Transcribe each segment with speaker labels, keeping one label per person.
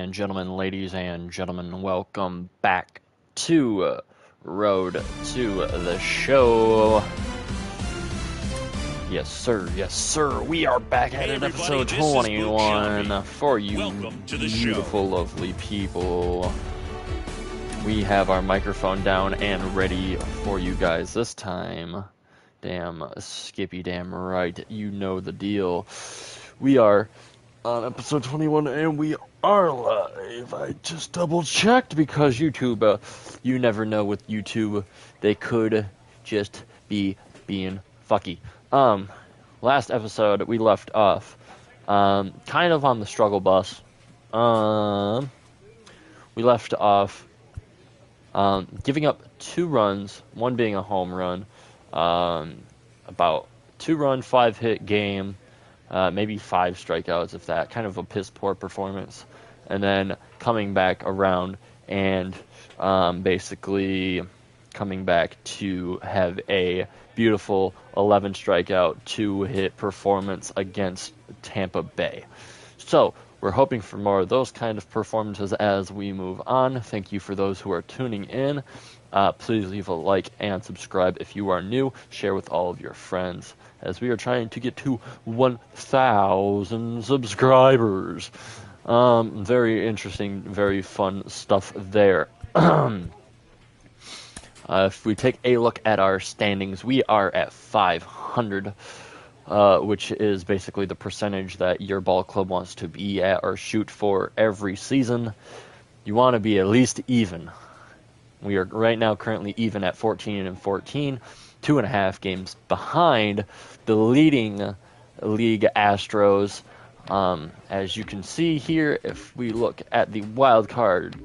Speaker 1: and gentlemen, ladies and gentlemen, welcome back to Road to the Show. Yes, sir, we are back at it, episode 21 for you beautiful, lovely people. We have our microphone down and ready for you guys this time. Damn, Skippy, damn right, you know the deal. We are on episode 21 and we are live. I just double checked because YouTube, you never know with YouTube, they could just be being fucky. Last episode we left off kind of on the struggle bus. We left off giving up 2 runs, one being a home run, about 2-run, 5-hit game, maybe 5 strikeouts, if that, kind of a piss-poor performance, and then coming back around and basically coming back to have a beautiful 11 strikeout, 2-hit performance against Tampa Bay. So we're hoping for more of those kind of performances as we move on. Thank you for those who are tuning in. Please leave a like and subscribe if you are new. Share with all of your friends as we are trying to get to 1,000 subscribers. Very interesting, very fun stuff there. If we take a look at our standings, we are at 500. Which is basically the percentage that your ball club wants to be at or shoot for every season. You want to be at least even. We are right now currently even at 14 and 14, 2.5 games behind the leading league Astros. As you can see here, if we look at the wild card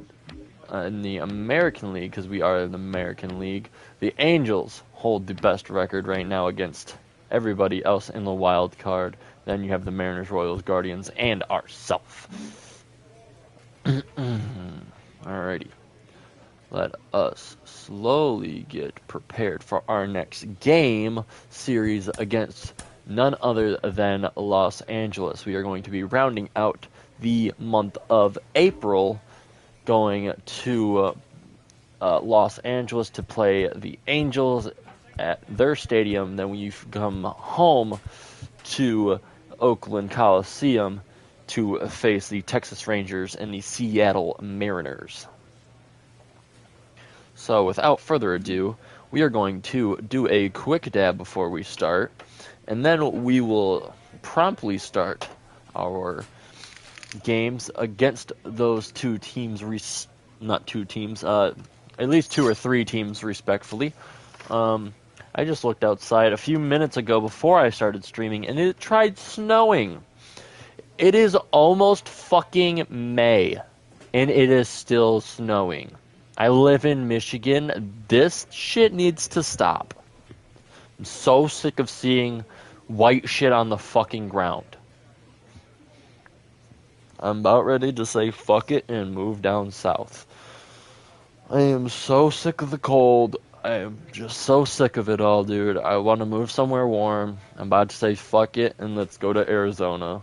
Speaker 1: in the American League, because we are in the American League, the Angels hold the best record right now against everybody else in the wild card. Then you have the Mariners, Royals, Guardians, and ourselves. Alrighty. Let us slowly get prepared for our next game series against none other than Los Angeles. We are going to be rounding out the month of April, going to Los Angeles to play the Angels at their stadium. Then we've come home to Oakland Coliseum to face the Texas Rangers and the Seattle Mariners. So without further ado, we are going to do a quick dab before we start, and then we will promptly start our games against those two teams, at least 2 or 3 teams respectfully. I just looked outside a few minutes ago before I started streaming, and it tried snowing. It is almost fucking May, and it is still snowing. I live in Michigan. This shit needs to stop. I'm so sick of seeing white shit on the fucking ground. I'm about ready to say fuck it and move down south. I am so sick of the cold. I am just so sick of it all, dude. I want to move somewhere warm. I'm about to say fuck it and let's go to Arizona.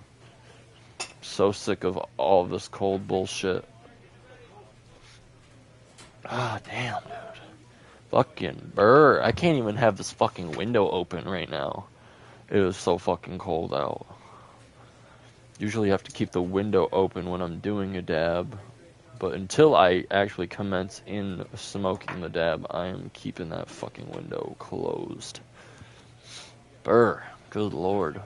Speaker 1: So sick of all of this cold bullshit. Ah, damn, dude. Fucking brr. I can't even have this fucking window open right now. It is so fucking cold out. Usually have to keep the window open when I'm doing a dab. But until I actually commence in smoking the dab, I am keeping that fucking window closed. Brr. Good lord.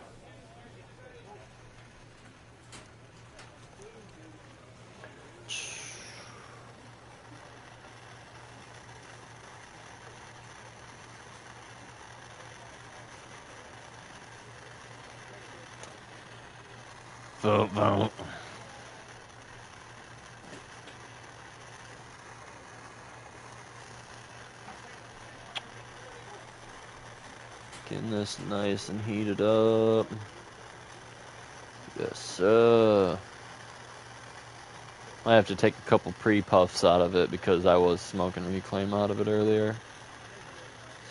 Speaker 1: Vote. Getting this nice and heated up. Yes, sir. I have to take a couple pre-puffs out of it because I was smoking Reclaim out of it earlier.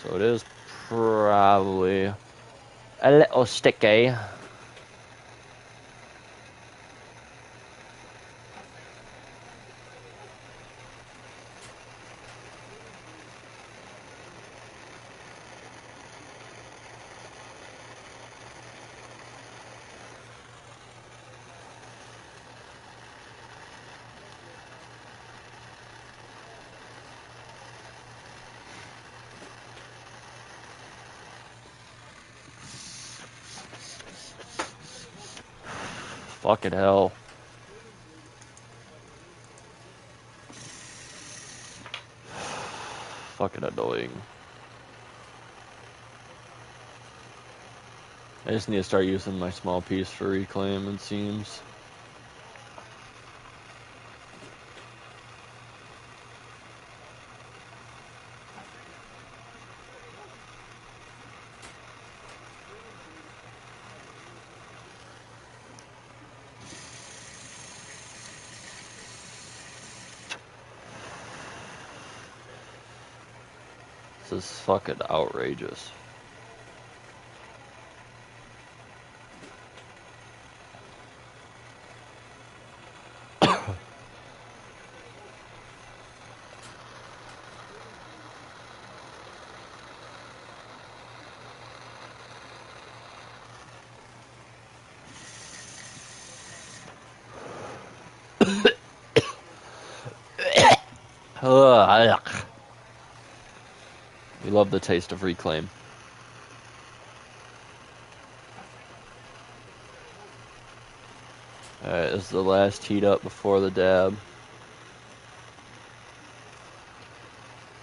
Speaker 1: So it is probably a little sticky. Fucking hell. Fucking annoying. I just need to start using my small piece for reclaim, it seems. This is fucking outrageous. We love the taste of reclaim. Alright, this is the last heat up before the dab.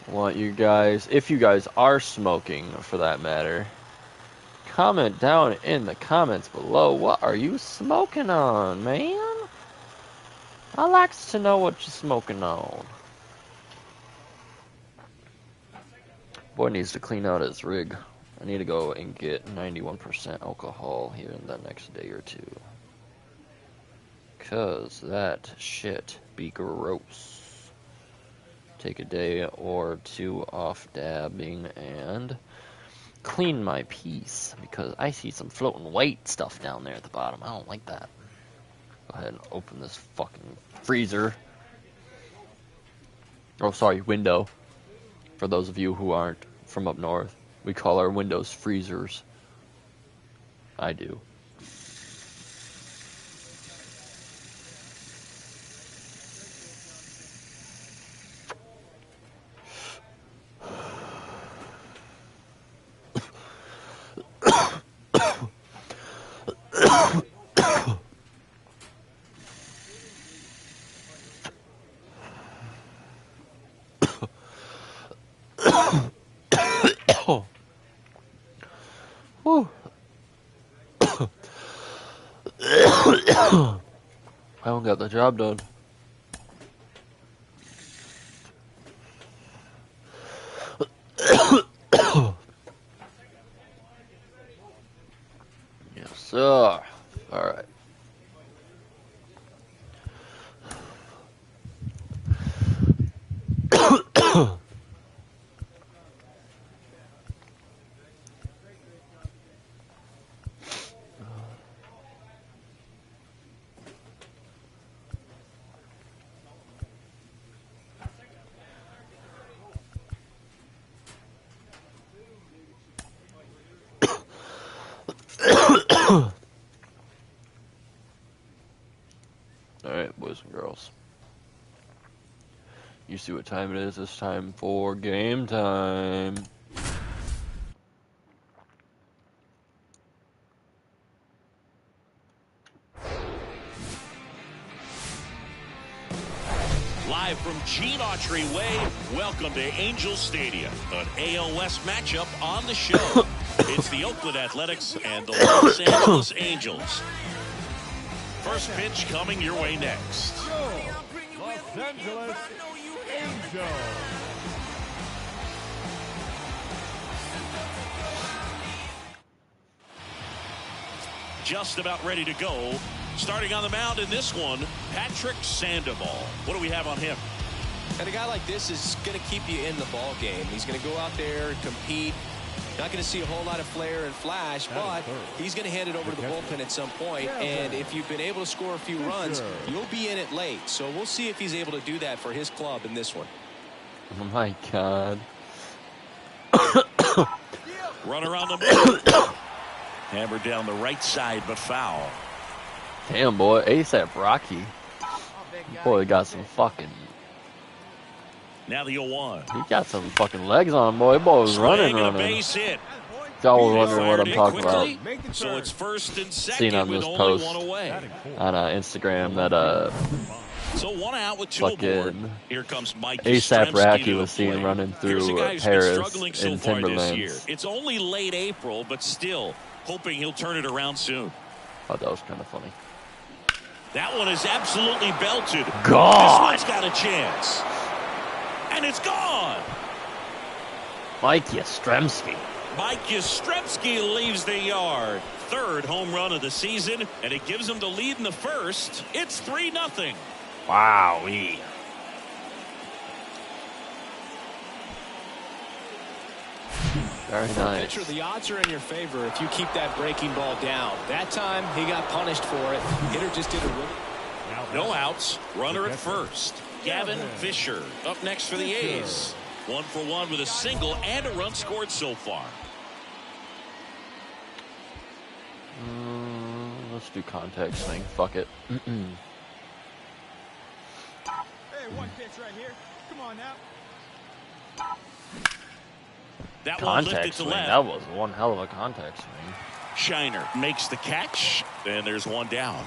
Speaker 1: I want you guys, if you guys are smoking for that matter, comment down in the comments below, what are you smoking on, man? I likes to know what you're smoking on. Boy needs to clean out his rig. I need to go and get 91% alcohol here in the next day or two. Cause that shit be gross. Take a day or two off dabbing and clean my piece, because I see some floating white stuff down there at the bottom. I don't like that. Go ahead and open this fucking freezer. Oh, sorry, window. For those of you who aren't from up north, we call our windows freezers. I do. I don't got the job done. Yes, sir. All right. Alright, boys and girls. You see what time it is? It's time for game time.
Speaker 2: Live from Gene Autry Way, welcome to Angel Stadium, an AL West matchup on the show. It's the Oakland Athletics and the Los Angeles Angels. First pitch coming your way next.
Speaker 3: Los Angeles Angels.
Speaker 2: Just about ready to go. Starting on the mound in this one, Patrick Sandoval. What do we have on him?
Speaker 4: And a guy like this is going to keep you in the ball game. He's going to go out there and compete. Not going to see a whole lot of flair and flash, but he's going to hand it over to the bullpen at some point. And if you've been able to score a few runs, you'll be in it late. So we'll see if he's able to do that for his club in this one.
Speaker 1: Oh my God.
Speaker 2: Runner on the move. Hammered down the right side, but foul.
Speaker 1: Damn, boy. ASAP Rocky. Boy, got some fucking...
Speaker 2: Now the 0-1.
Speaker 1: He got some fucking legs on him, boy. Boy was running.
Speaker 2: A base hit.
Speaker 1: Y'all wondering what I'm talking about.
Speaker 3: Make the
Speaker 2: So
Speaker 3: turn.
Speaker 2: it's first and
Speaker 1: Seen
Speaker 2: second
Speaker 1: on
Speaker 2: with
Speaker 1: this
Speaker 2: only
Speaker 1: post
Speaker 2: one away.
Speaker 1: on Instagram that
Speaker 2: So one out with two aboard.
Speaker 1: fucking
Speaker 2: Here comes Mike
Speaker 1: ASAP
Speaker 2: Yastrzemski
Speaker 1: Rocky
Speaker 2: to the
Speaker 1: was seen
Speaker 2: plate.
Speaker 1: running
Speaker 2: Here's a
Speaker 1: through
Speaker 2: guy who's been
Speaker 1: Paris
Speaker 2: struggling so
Speaker 1: in
Speaker 2: far this year.
Speaker 1: Timberlands.
Speaker 2: It's only late April, but still hoping he'll turn it around soon.
Speaker 1: Oh, that was kind of funny.
Speaker 2: That one is absolutely belted.
Speaker 1: God.
Speaker 2: This one's got a chance. And it's gone.
Speaker 1: Mike Yastrzemski.
Speaker 2: Mike Yastrzemski leaves the yard. Third home run of the season, and it gives him the lead in the first. It's 3-0.
Speaker 1: Wowee. Very nice.
Speaker 4: Pitcher, the odds are in your favor if you keep that breaking ball down. That time, he got punished for it. Hitter just did a really...
Speaker 2: No outs. Runner at first. Gavin Fisher up next for the A's. 1 for 1 with a single and a run scored so far.
Speaker 1: Let's do contact swing. Fuck it.
Speaker 3: Hey, one pitch right here. Come on now.
Speaker 2: That one lifted
Speaker 1: Contact
Speaker 2: to
Speaker 1: swing.
Speaker 2: left.
Speaker 1: That was one hell of a contact swing.
Speaker 2: Shiner makes the catch, and there's one down.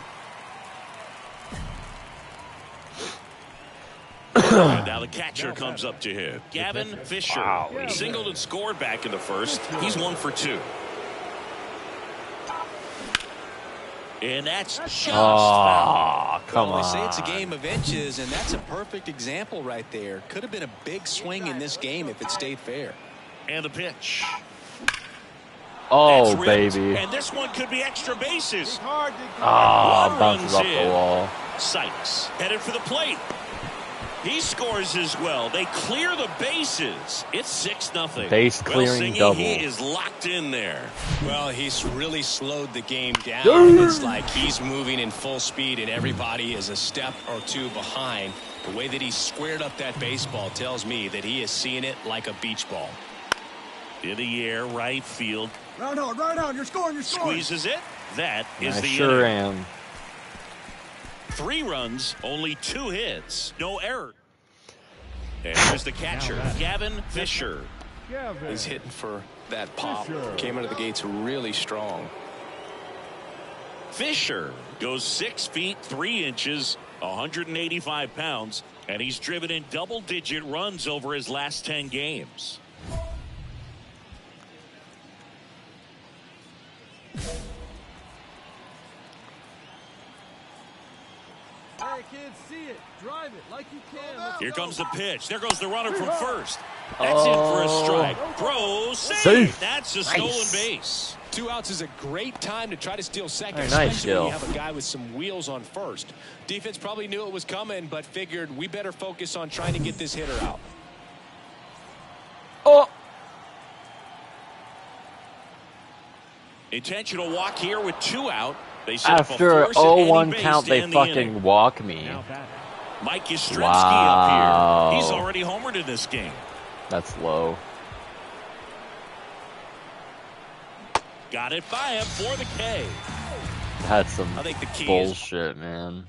Speaker 2: And now the catcher comes up to him. Gavin Fisher.
Speaker 1: Wow.
Speaker 2: Singled and scored back in the first. He's 1 for 2. And that's just foul.
Speaker 1: Oh, come
Speaker 4: Well,
Speaker 1: on.
Speaker 4: they say it's a game of inches, and that's a perfect example right there. Could have been a big swing in this game if it stayed fair.
Speaker 2: And the pitch.
Speaker 1: Oh,
Speaker 2: That's ripped.
Speaker 1: baby.
Speaker 2: And this one could be extra bases.
Speaker 3: Hard to
Speaker 1: Oh,
Speaker 2: One
Speaker 1: bounces
Speaker 2: runs
Speaker 1: off the
Speaker 2: in.
Speaker 1: wall.
Speaker 2: Sykes headed for the plate. He scores as well. They clear the bases. It's 6-0.
Speaker 1: Base clearing
Speaker 2: Singy,
Speaker 1: double.
Speaker 2: He is locked in there.
Speaker 4: Well, he's really slowed the game down. It's like he's moving in full speed, and everybody is a step or two behind. The way that he squared up that baseball tells me that he is seeing it like a beach ball.
Speaker 2: In the air, right field.
Speaker 3: Right on. You're scoring.
Speaker 2: Squeezes it. That is
Speaker 1: I
Speaker 2: the
Speaker 1: sure
Speaker 2: inning.
Speaker 1: am.
Speaker 2: 3 runs, only 2 hits, no error. And here's the catcher, Gavin Fisher.
Speaker 3: Gavin.
Speaker 4: He's hitting for that pop. Came out of the gates really strong.
Speaker 2: Fisher goes 6 feet 3 inches, 185 pounds, and he's driven in double-digit runs over his last 10 games.
Speaker 3: Hey, kids, see it. Drive it like you can.
Speaker 2: Here comes the pitch. There goes the runner from first. That's in for a strike. Throws,
Speaker 1: Safe.
Speaker 2: That's a
Speaker 1: Nice.
Speaker 2: stolen base.
Speaker 4: 2 outs is a great time to try to steal second,
Speaker 1: Very nice,
Speaker 4: especially when you
Speaker 1: Gil.
Speaker 4: have a guy with some wheels on first. Defense probably knew it was coming, but figured we better focus on trying to get this hitter out.
Speaker 1: Oh.
Speaker 2: Intentional walk here with 2 out. They set up a
Speaker 1: After
Speaker 2: force at any
Speaker 1: 0-1
Speaker 2: base
Speaker 1: count,
Speaker 2: to
Speaker 1: they
Speaker 2: end the inning.
Speaker 1: fucking walk me.
Speaker 2: Mike Yastrzemski
Speaker 1: Wow.
Speaker 2: up here. He's already homered in this game.
Speaker 1: That's low.
Speaker 2: Got it by him for the K.
Speaker 1: That's some
Speaker 2: I think the key
Speaker 1: bullshit, man.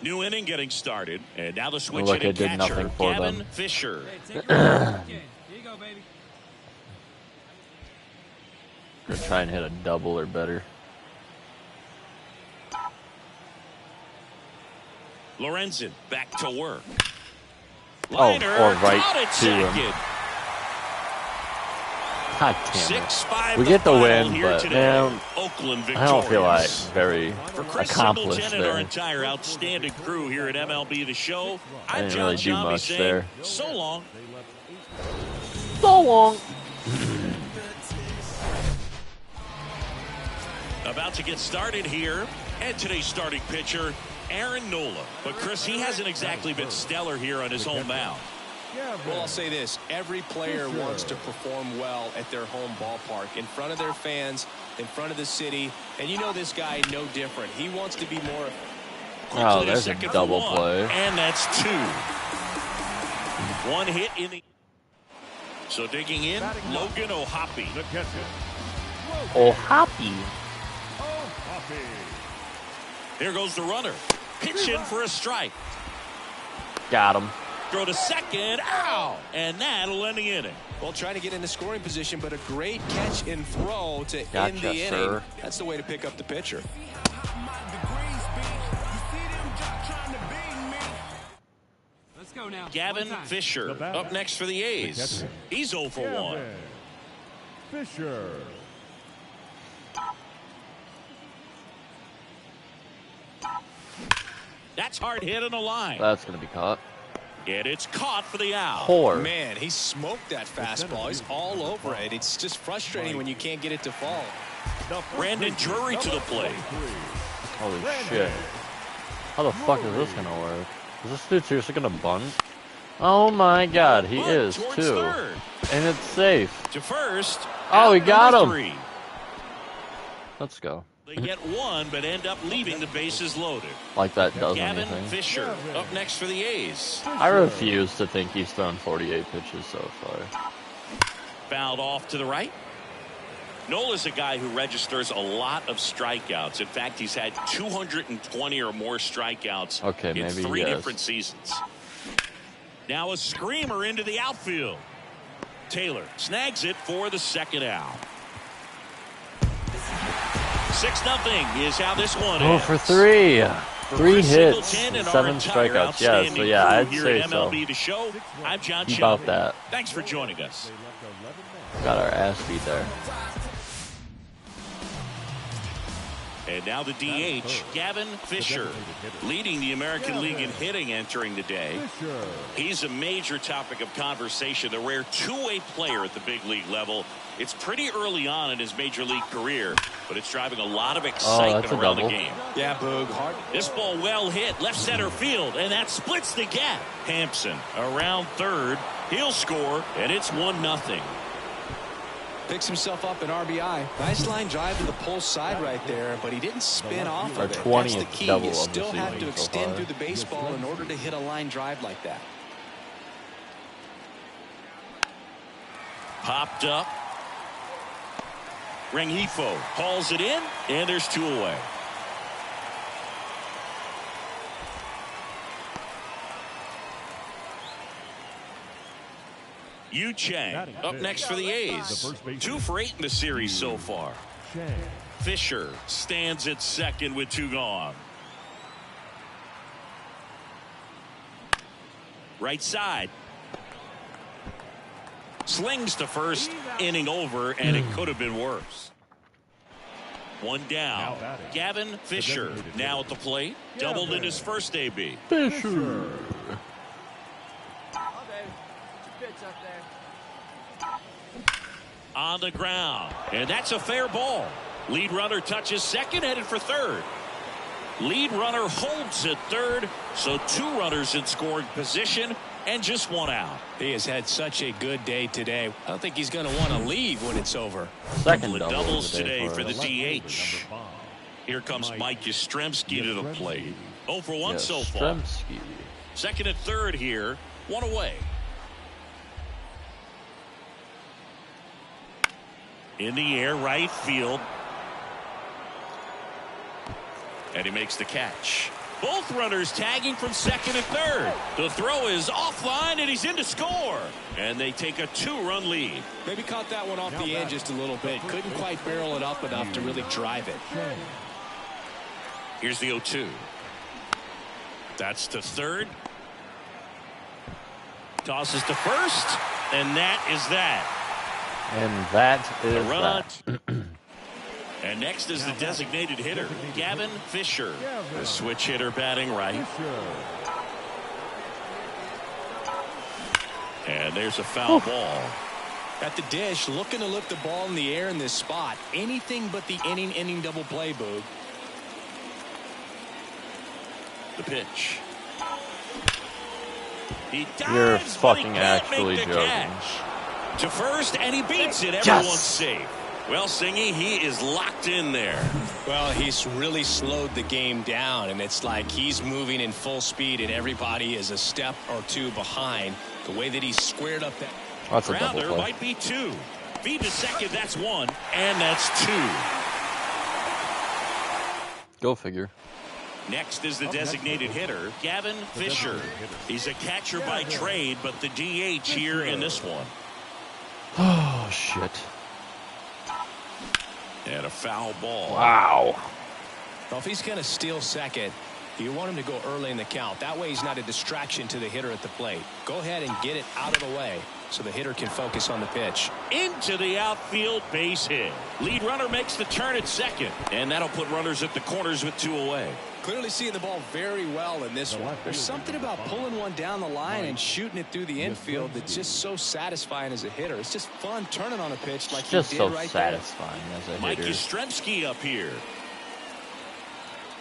Speaker 2: New inning getting started, and now the switch
Speaker 1: Look,
Speaker 2: hitting
Speaker 1: it did
Speaker 2: catcher,
Speaker 1: nothing for
Speaker 2: Gavin
Speaker 1: them.
Speaker 2: Fisher.
Speaker 3: Here you go, baby.
Speaker 1: Gonna try and hit a double or better.
Speaker 2: Lorenzen back to work.
Speaker 1: Oh,
Speaker 2: Liner,
Speaker 1: or right
Speaker 2: caught at
Speaker 1: to him.
Speaker 2: second.
Speaker 1: God damn it.
Speaker 2: 6-5
Speaker 1: We get the
Speaker 2: final
Speaker 1: win,
Speaker 2: here
Speaker 1: but
Speaker 2: today.
Speaker 1: man,
Speaker 2: Oakland
Speaker 1: I don't feel like
Speaker 2: victorious.
Speaker 1: very
Speaker 2: For Chris
Speaker 1: accomplished
Speaker 2: Singleton and our
Speaker 1: there.
Speaker 2: entire outstanding crew here at MLB The Show,
Speaker 1: I
Speaker 2: I'm
Speaker 1: didn't
Speaker 2: John
Speaker 1: really do
Speaker 2: Shambi
Speaker 1: much
Speaker 2: saying
Speaker 1: there.
Speaker 2: so long.
Speaker 1: So long.
Speaker 2: About to get started here, and today's starting pitcher, Aaron Nola. But Chris, he hasn't exactly been stellar here on his home mound.
Speaker 4: Well, I'll say this. Every player wants to perform well at their home ballpark, in front of their fans, in front of the city. And you know this guy no different. He wants to be more...
Speaker 1: Oh,
Speaker 2: To the
Speaker 1: there's a
Speaker 2: second for
Speaker 1: double
Speaker 2: one,
Speaker 1: play.
Speaker 2: And that's 2. 1 hit in the... So digging in, Logan O'Hoppe.
Speaker 3: The catcher.
Speaker 1: Oh, happy.
Speaker 3: Oh, Hoppy.
Speaker 2: Here goes the runner. Pitch in for a strike.
Speaker 1: Got him.
Speaker 2: Throw to second. Ow! And that'll end the inning.
Speaker 4: Well, trying to get into scoring position, but a great catch and throw to end the inning.
Speaker 1: Sir.
Speaker 4: That's the way to pick up the pitcher.
Speaker 3: Let's go now.
Speaker 2: Gavin Fisher up next for the A's. He's 0 for 1.
Speaker 5: Fisher.
Speaker 2: That's hard hit on the line.
Speaker 1: That's going to be caught.
Speaker 2: And it's caught for the out.
Speaker 1: Poor.
Speaker 4: Man, he smoked that fastball. He's all over it. It's just frustrating when you can't get it to fall.
Speaker 2: Brandon Drury to the plate.
Speaker 1: Holy shit. How the fuck is this going to work? Is this dude seriously going to bunt? Oh my god, he is
Speaker 2: Towards
Speaker 1: too.
Speaker 2: third.
Speaker 1: And it's safe.
Speaker 2: To first.
Speaker 1: Oh, he got him.
Speaker 2: 3.
Speaker 1: Let's go.
Speaker 2: They get one, but end up leaving the bases loaded.
Speaker 1: Like that does
Speaker 2: Gavin
Speaker 1: anything.
Speaker 2: Fisher up next for the A's.
Speaker 1: I refuse to think he's thrown 48 pitches so far.
Speaker 2: Fouled off to the right. Nola's a guy who registers a lot of strikeouts. In fact, he's had 220 or more strikeouts in
Speaker 1: maybe
Speaker 2: 3
Speaker 1: yes.
Speaker 2: different seasons. Now a screamer into the outfield. Taylor snags it for the second out. 6-0 is how this one
Speaker 1: Oh,
Speaker 2: ends.
Speaker 1: for 3. 3 hits,
Speaker 2: Singleton and our
Speaker 1: 7
Speaker 2: entire
Speaker 1: strikeouts. Yeah, so
Speaker 2: outstanding
Speaker 1: yeah,
Speaker 2: crew
Speaker 1: I'd
Speaker 2: here
Speaker 1: say
Speaker 2: at
Speaker 1: so.
Speaker 2: MLB The Show. I'm John
Speaker 1: Keep
Speaker 2: Shelby.
Speaker 1: out that.
Speaker 2: Thanks for joining us.
Speaker 1: Got our ass beat there.
Speaker 2: And now the DH, Gavin Fisher, leading the American League in hitting entering the day. He's a major topic of conversation, the rare two-way player at the big league level. It's pretty early on in his major league career, but it's driving a lot of excitement around the game.
Speaker 4: Yeah, Boog. Hard.
Speaker 2: This ball well hit, left center field, and that splits the gap. Hampson around third. He'll score, and it's 1-0.
Speaker 4: Picks himself up an RBI. Nice line drive to the pull side right there, but he didn't spin off
Speaker 1: Our
Speaker 4: of it. That's
Speaker 1: 20th
Speaker 4: the key.
Speaker 1: double
Speaker 4: You
Speaker 1: of the
Speaker 4: still have to
Speaker 1: season so
Speaker 4: extend
Speaker 1: far.
Speaker 4: through the baseball in order to hit a line drive like that.
Speaker 2: Popped up. Rengifo hauls it in, and there's 2 away. Yu Chang up next for the A's. 2 for 8 in the series so far. Fisher stands at second with 2 gone. Right side. Slings to first, inning over, and it could have been worse. 1 down. Gavin Fisher now at the plate. Doubled in his first AB.
Speaker 1: Fisher.
Speaker 2: On the ground. And that's a fair ball. Lead runner touches second, headed for third. Lead runner holds at third, so 2 runners in scoring position and just 1 out.
Speaker 4: He has had such a good day today. I don't think he's going to want to leave when it's over.
Speaker 1: Second
Speaker 2: Couple of
Speaker 1: double
Speaker 2: doubles
Speaker 1: of the day
Speaker 2: today for
Speaker 1: us.
Speaker 2: the DH. Here comes Mike Yastrzemski to the plate. 0 for 1 so far.
Speaker 1: Yastrzemski.
Speaker 2: Second and third here. 1 away. In the air, right field. And he makes the catch. Both runners tagging from second and third. The throw is offline, and he's in to score. And they take a 2-run lead.
Speaker 4: Maybe caught that one off the edge just a little bit. Couldn't quite barrel it up enough to really drive it.
Speaker 2: Here's the 0-2. That's to third. Tosses to first. And that is that.
Speaker 1: And that is
Speaker 2: A run.
Speaker 1: that.
Speaker 2: And next is the designated hitter, Gavin Fisher. The switch hitter batting right. And there's a foul ball.
Speaker 4: At the dish, looking to lift the ball in the air in this spot. Anything but the inning double play, Boog.
Speaker 2: The pitch. He dives,
Speaker 1: You're
Speaker 2: but he
Speaker 1: fucking
Speaker 2: can't
Speaker 1: actually
Speaker 2: make the
Speaker 1: joking.
Speaker 2: catch. To first, and he beats it. Everyone's safe. Well, Singy, he is locked in there.
Speaker 4: Well, he's really slowed the game down, and it's like he's moving in full speed, and everybody is a step or 2 behind. The way that he squared up that.
Speaker 1: That's a double
Speaker 2: Crowder
Speaker 1: play.
Speaker 2: might be 2. Feed to second, that's 1, and that's 2.
Speaker 1: Go figure.
Speaker 2: Next is the designated hitter, Gavin Fisher. He's a catcher by trade, but the DH here in this one.
Speaker 1: Oh, shit.
Speaker 2: And a foul ball.
Speaker 1: Wow.
Speaker 4: Well, if he's going to steal second, you want him to go early in the count. That way he's not a distraction to the hitter at the plate. Go ahead and get it out of the way so the hitter can focus on the pitch.
Speaker 2: Into the outfield, base hit. Lead runner makes the turn at second, and that'll put runners at the corners with 2 away.
Speaker 4: Clearly seeing the ball very well in this one. There's something about pulling one down the line and shooting it through the infield that's just so satisfying as a hitter. It's just fun turning on a pitch like
Speaker 1: Just
Speaker 4: he
Speaker 1: so
Speaker 4: did right
Speaker 1: satisfying as a
Speaker 2: Mike
Speaker 1: hitter.
Speaker 2: Yastrzemski up here.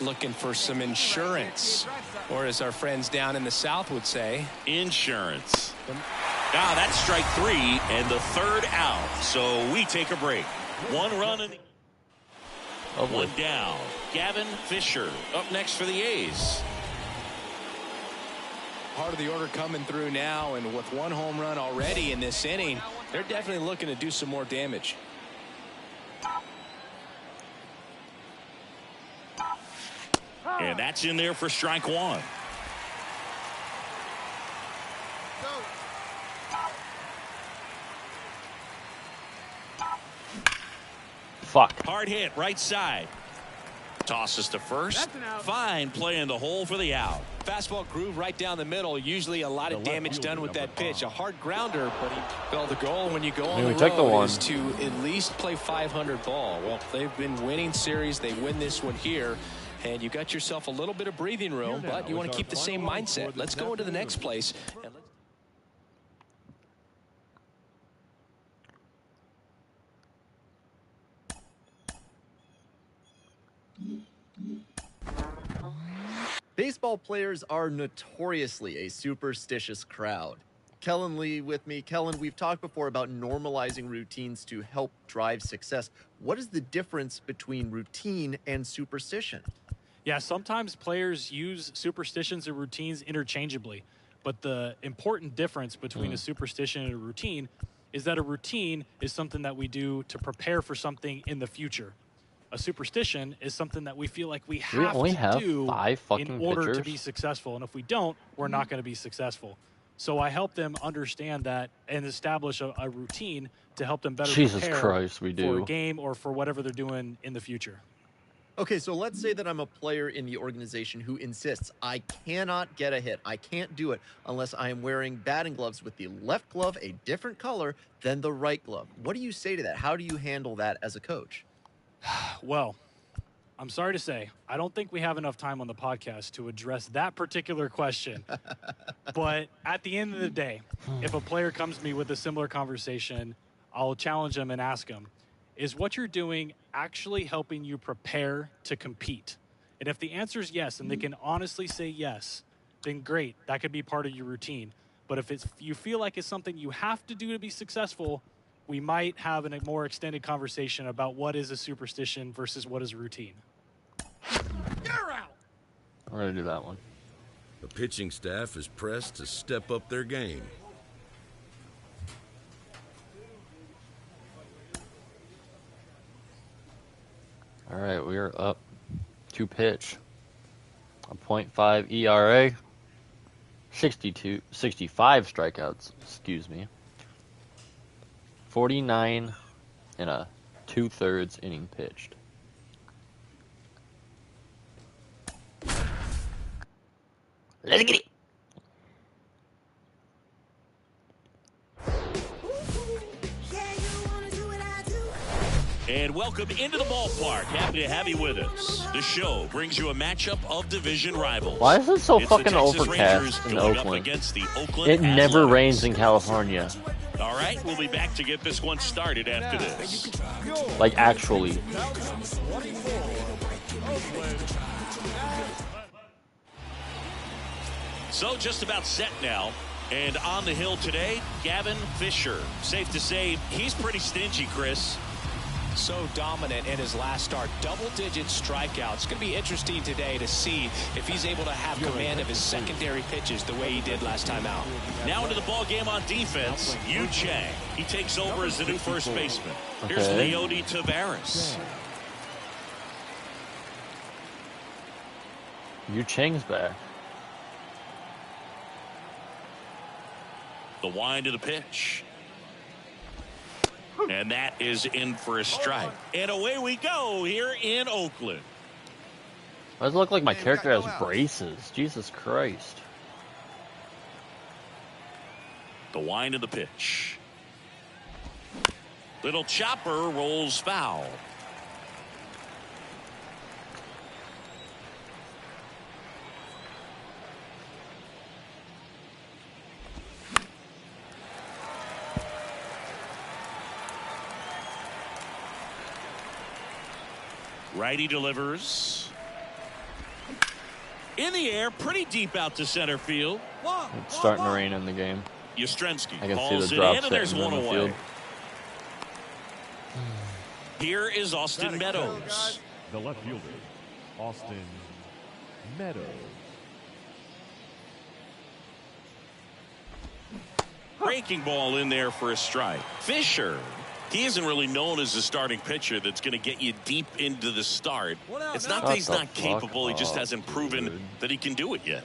Speaker 4: Looking for some insurance, or as our friends down in the South would say,
Speaker 2: Insurance. Now that's strike 3 and the 3rd out. So we take a break. 1 run and
Speaker 1: Lovely.
Speaker 2: 1 down. Gavin Fisher up next for the A's.
Speaker 4: Part of the order coming through now, and with 1 home run already in this inning, they're definitely looking to do some more damage.
Speaker 2: And that's in there for strike 1.
Speaker 1: Fuck.
Speaker 2: Hard hit right side. Tosses to first. Fine play in the hole for the out.
Speaker 4: Fastball groove right down the middle. Usually a lot of damage done with that pitch. A hard grounder, but the goal when you go on the road is to at least play 500 ball. Well, they've been winning series. They win this one here, and you got yourself a little bit of breathing room, but you want to keep the same mindset. Let's go into the next place. And
Speaker 6: Baseball players are notoriously a superstitious crowd. Kellen Lee with me. Kellen, we've talked before about normalizing routines to help drive success. What is the difference between routine and superstition?
Speaker 7: Yeah, sometimes players use superstitions and routines interchangeably. But the important difference between a superstition and a routine is that a routine is something that we do to prepare for something in the future. A superstition is something that we feel like we have to do in order to be successful. And if we don't, we're not going to be successful. So I help them understand that and establish a routine to help them better prepare for a game or for whatever they're doing in the future.
Speaker 6: Okay, so let's say that I'm a player in the organization who insists I cannot get a hit. I can't do it unless I am wearing batting gloves with the left glove a different color than the right glove. What do you say to that? How do you handle that as a coach?
Speaker 7: Well, I'm sorry to say, I don't think we have enough time on the podcast to address that particular question. But at the end of the day, if a player comes to me with a similar conversation, I'll challenge them and ask them, is what you're doing actually helping you prepare to compete? And if the answer is yes, and they can honestly say yes, then great. That could be part of your routine. But if you feel like it's something you have to do to be successful, we might have a more extended conversation about what is a superstition versus what is a routine.
Speaker 3: You're out.
Speaker 1: We're going to do that one.
Speaker 5: The pitching staff is pressed to step up their game.
Speaker 1: All right, we are up to pitch. A .5 ERA, 65 strikeouts, excuse me. 49 in a 2/3 inning pitched. Let's get it.
Speaker 2: And welcome into the ballpark. Happy to have you with us. The show brings you a matchup of division rivals.
Speaker 1: Why is it so
Speaker 2: It's
Speaker 1: fucking
Speaker 2: the Texas
Speaker 1: overcast
Speaker 2: Rangers
Speaker 1: in
Speaker 2: going up
Speaker 1: Oakland?
Speaker 2: against the Oakland
Speaker 1: It never
Speaker 2: Athletics.
Speaker 1: rains in California.
Speaker 2: All right, we'll be back to get this one started after this.
Speaker 1: Like, actually.
Speaker 2: So just about set now. And on the hill today, Gavin Fisher. Safe to say, he's pretty stingy, Chris.
Speaker 4: So dominant in his last start. Double-digit strikeouts. It's going to be interesting today to see if he's able to have command of his secondary pitches the way he did last time out.
Speaker 2: Now into the ball game on defense, Yu Chang. He takes over as the new first baseman. Here's
Speaker 1: Okay.
Speaker 2: Leody Taveras.
Speaker 1: Yu Chang's back.
Speaker 2: The wind of the pitch. And that is in for a strike. And away we go here in Oakland.
Speaker 1: Why does it look like my character has braces? Jesus Christ.
Speaker 2: The wind of the pitch. Little chopper rolls foul. Righty delivers. In the air, pretty deep out to center field.
Speaker 1: It's starting to rain in the game.
Speaker 2: Yastrzemski
Speaker 1: I can
Speaker 2: calls
Speaker 1: see
Speaker 2: it
Speaker 1: the drops
Speaker 2: in, and there's
Speaker 1: hitting
Speaker 2: one
Speaker 1: in the
Speaker 2: away.
Speaker 1: field.
Speaker 2: Here is Austin Meadows.
Speaker 8: The left fielder, Austin Meadows.
Speaker 2: Breaking ball in there for a strike. Fisher, he isn't really known as a starting pitcher that's going to get you deep into the start. It's not that he's not capable, he just hasn't proven that he can do it yet.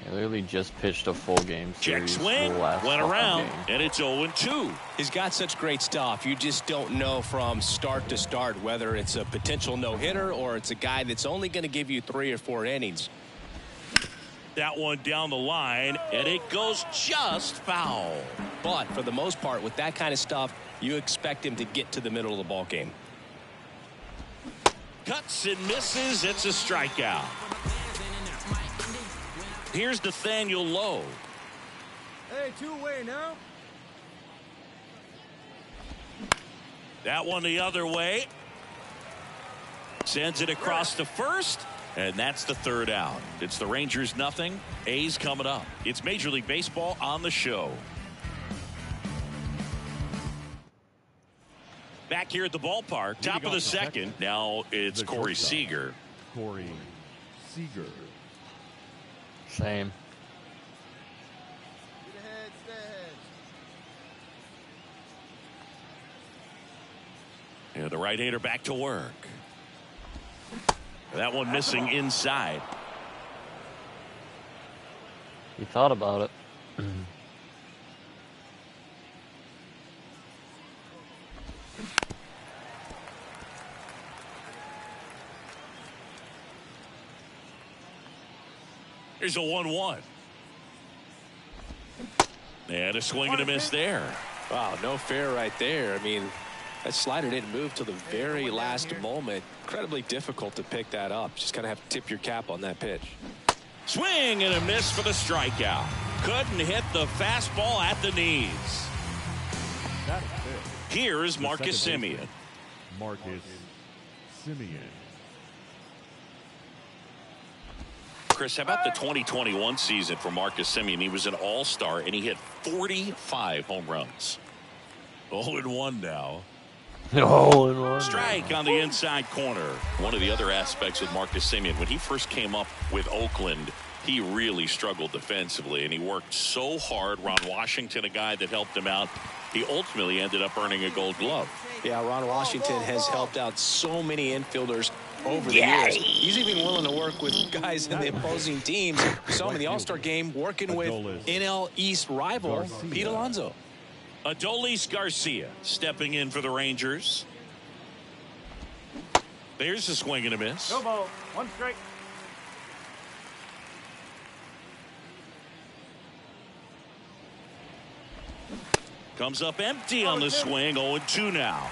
Speaker 1: I literally just pitched a full game
Speaker 2: Check
Speaker 1: series.
Speaker 2: swing,
Speaker 1: the last
Speaker 2: went
Speaker 1: fucking
Speaker 2: around,
Speaker 1: game.
Speaker 2: and it's 0-2.
Speaker 4: He's got such great stuff. You just don't know from start to start whether it's a potential no-hitter or it's a guy that's only going to give you 3 or 4 innings.
Speaker 2: That one down the line, and it goes just foul.
Speaker 4: But for the most part, with that kind of stuff, you expect him to get to the middle of the ball game.
Speaker 2: Cuts and misses. It's a strikeout. Here's Nathaniel Lowe.
Speaker 3: Hey, 2-away now.
Speaker 2: That one the other way. Sends it across to first. And that's the third out. It's the Rangers nothing. A's coming up. It's Major League Baseball on the show. Back here at the ballpark, top of the second. Now it's Corey Seager.
Speaker 8: Corey Seager.
Speaker 1: Same.
Speaker 3: Get ahead, stay ahead.
Speaker 2: And the right-hander back to work. That one missing inside.
Speaker 1: He thought about it.
Speaker 2: Here's a 1-1. And a swing and a miss there.
Speaker 4: Wow, no fair right there. I mean, that slider didn't move till the very last moment. Incredibly difficult to pick that up. Just kind of have to tip your cap on that pitch.
Speaker 2: Swing and a miss for the strikeout. Couldn't hit the fastball at the knees.
Speaker 8: That is it.
Speaker 2: Here is
Speaker 8: The
Speaker 2: Marcus
Speaker 8: second baseman,
Speaker 2: Semien.
Speaker 8: Marcus Semien.
Speaker 2: Chris, how about the 2021 season for Marcus Semien? He was an all-star, and he hit 45 home runs. 0-1 now.
Speaker 1: Oh, and one.
Speaker 2: Strike on the inside corner. One of the other aspects with Marcus Semien, when he first came up with Oakland, he really struggled defensively, and he worked so hard. Ron Washington, a guy that helped him out, he ultimately ended up earning a Gold Glove.
Speaker 4: Yeah, Ron Washington has helped out so many infielders over the years. He's even willing to work with guys in the opposing teams. We saw him in the All-Star game working with NL East rival Pete Alonso.
Speaker 2: Adolis Garcia stepping in for the Rangers. There's a swing and a miss.
Speaker 3: No ball. 1 strike.
Speaker 2: Comes up empty on the swing. 0-2 now.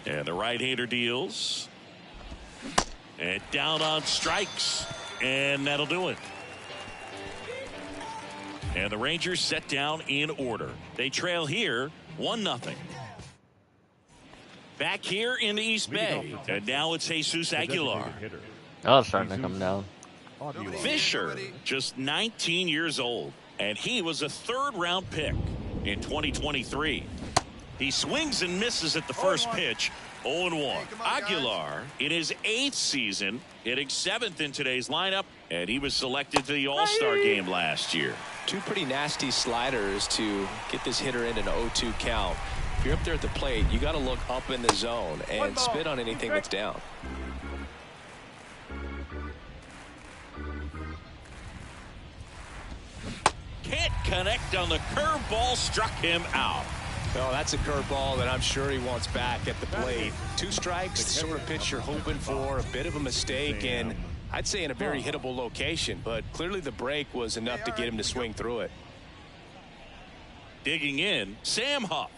Speaker 2: And the right-hander deals. And down on strikes. And that'll do it. And the Rangers set down in order. They trail here 1-0. Back here in the East Bay. And now it's Jesus Aguilar.
Speaker 1: Oh, it's starting to come down.
Speaker 2: Fisher, just 19 years old. And he was a third-round pick in 2023. He swings and misses at the first pitch. 0-1. Aguilar in his 8th season, hitting 7th in today's lineup, and he was selected to the All-Star game last year.
Speaker 4: Two pretty nasty sliders to get this hitter in an 0-2 count. If you're up there at the plate, you got to look up in the zone and spit on anything that's down.
Speaker 2: connect on the curveball, struck him out.
Speaker 4: Well, that's a curveball that I'm sure he wants back at the plate. 2 strikes, the sort of pitch you're hoping for, a bit of a mistake, and I'd say in a very hittable location, but clearly the break was enough to get him to swing through it.
Speaker 2: Digging in, Sam Huff.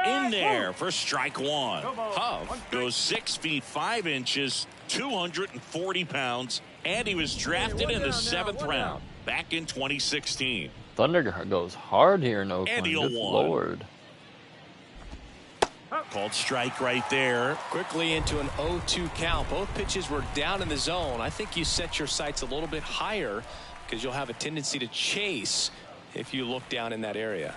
Speaker 2: In there for strike 1. Huff goes 6 feet 5 inches, 240 pounds, and he was drafted in the 7th round back in 2016.
Speaker 1: Thunder goes hard here in Oakland.
Speaker 2: Andy
Speaker 1: Good
Speaker 2: Owen.
Speaker 1: Lord.
Speaker 2: Called strike right there.
Speaker 4: Quickly into an 0-2 count. Both pitches were down in the zone. I think you set your sights a little bit higher because you'll have a tendency to chase if you look down in that area.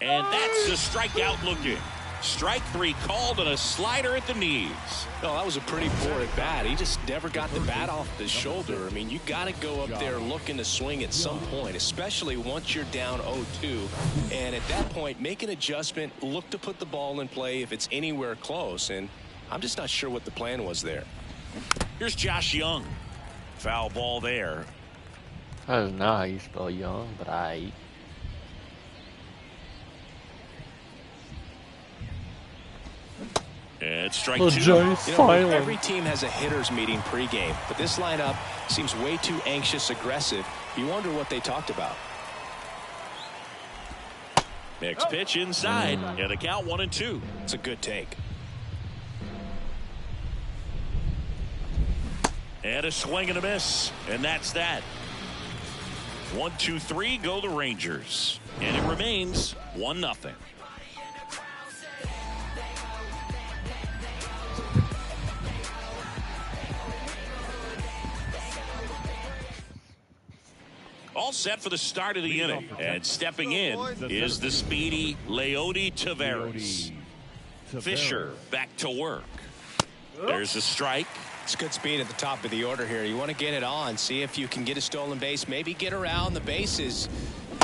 Speaker 2: And that's the strikeout looking. Strike 3 called on a slider at the knees.
Speaker 4: No, that was a pretty poor at bat. He just never got the bat off the shoulder. I mean, you got to go up there looking to swing at some point, especially once you're down 0-2. And at that point, make an adjustment, look to put the ball in play if it's anywhere close. And I'm just not sure what the plan was there.
Speaker 2: Here's Josh Young. Foul ball there.
Speaker 1: I don't know how you spell young, but I.
Speaker 2: And strike
Speaker 1: The
Speaker 2: 2.
Speaker 1: Giants
Speaker 4: Every team has a hitters meeting pregame, but this lineup seems way too anxious, aggressive. You wonder what they talked about.
Speaker 2: Next pitch inside, and a count 1-2.
Speaker 4: It's a good take.
Speaker 2: And a swing and a miss, and that's that. 1, 2, 3 go the Rangers, and it remains 1-0. All set for the start of the inning, and stepping in is the speedy Leody Taveras. Fisher back to work. There's a strike.
Speaker 4: It's good speed at the top of the order here. You want to get it on, see if you can get a stolen base, maybe get around the bases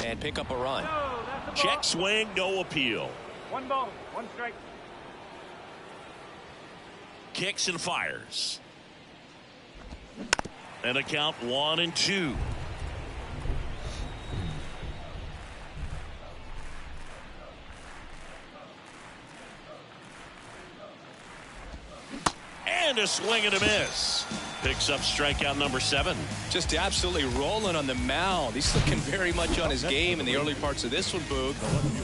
Speaker 4: and pick up a run.
Speaker 2: Check swing, no appeal.
Speaker 3: 1 ball, 1 strike.
Speaker 2: Kicks and fires. And a count 1-2. And a swing and a miss. Picks up strikeout number 7.
Speaker 4: Just absolutely rolling on the mound. He's looking very much on his game in the early parts of this one, Boog.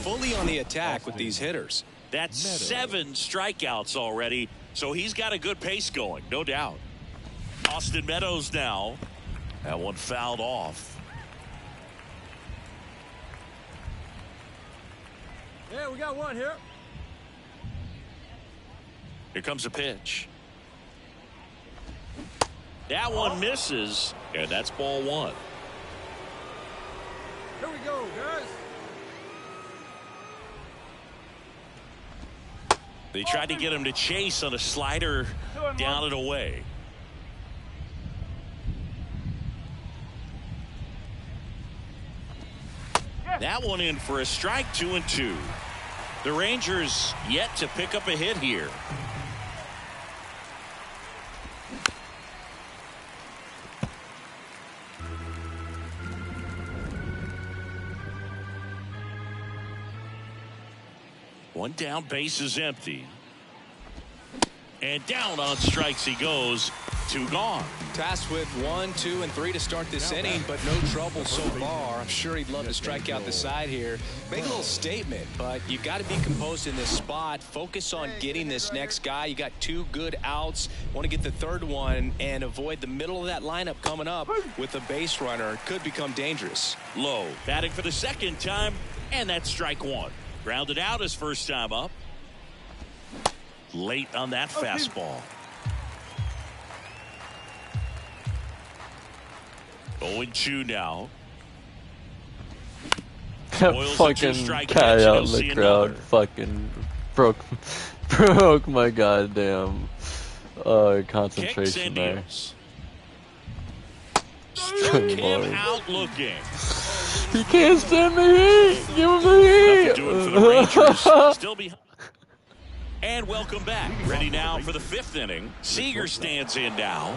Speaker 4: Fully on the attack with these hitters.
Speaker 2: That's 7 strikeouts already, so he's got a good pace going, no doubt. Austin Meadows now. That one fouled off.
Speaker 3: Yeah, we got one here.
Speaker 2: Here comes a pitch. That one misses, and that's ball 1.
Speaker 3: Here we go, guys.
Speaker 2: They tried to get him to chase on a slider down and away. That one in for a strike, 2-2. The Rangers yet to pick up a hit here. One down, base is empty. And down on strikes he goes. 2 gone.
Speaker 4: Tasked with 1, 2, and 3 to start this inning, but no trouble so far. I'm sure he'd love to strike out the side here. Make a little statement, but you got to be composed in this spot. Focus on getting this next guy. You got 2 good outs. Want to get the 3rd one and avoid the middle of that lineup coming up with a base runner. Could become dangerous.
Speaker 2: Low batting for the 2nd time, and that's strike 1. Grounded out his first time up. Late on that fastball. 0-2 now.
Speaker 1: Fucking guy out in the crowd fucking broke my goddamn concentration there.
Speaker 2: Struck him out looking.
Speaker 1: He can't stand the heat. Give him the heat.
Speaker 2: Doing for the Rangers. Still behind. And welcome back. Ready now for the 5th inning. Seager stands in now.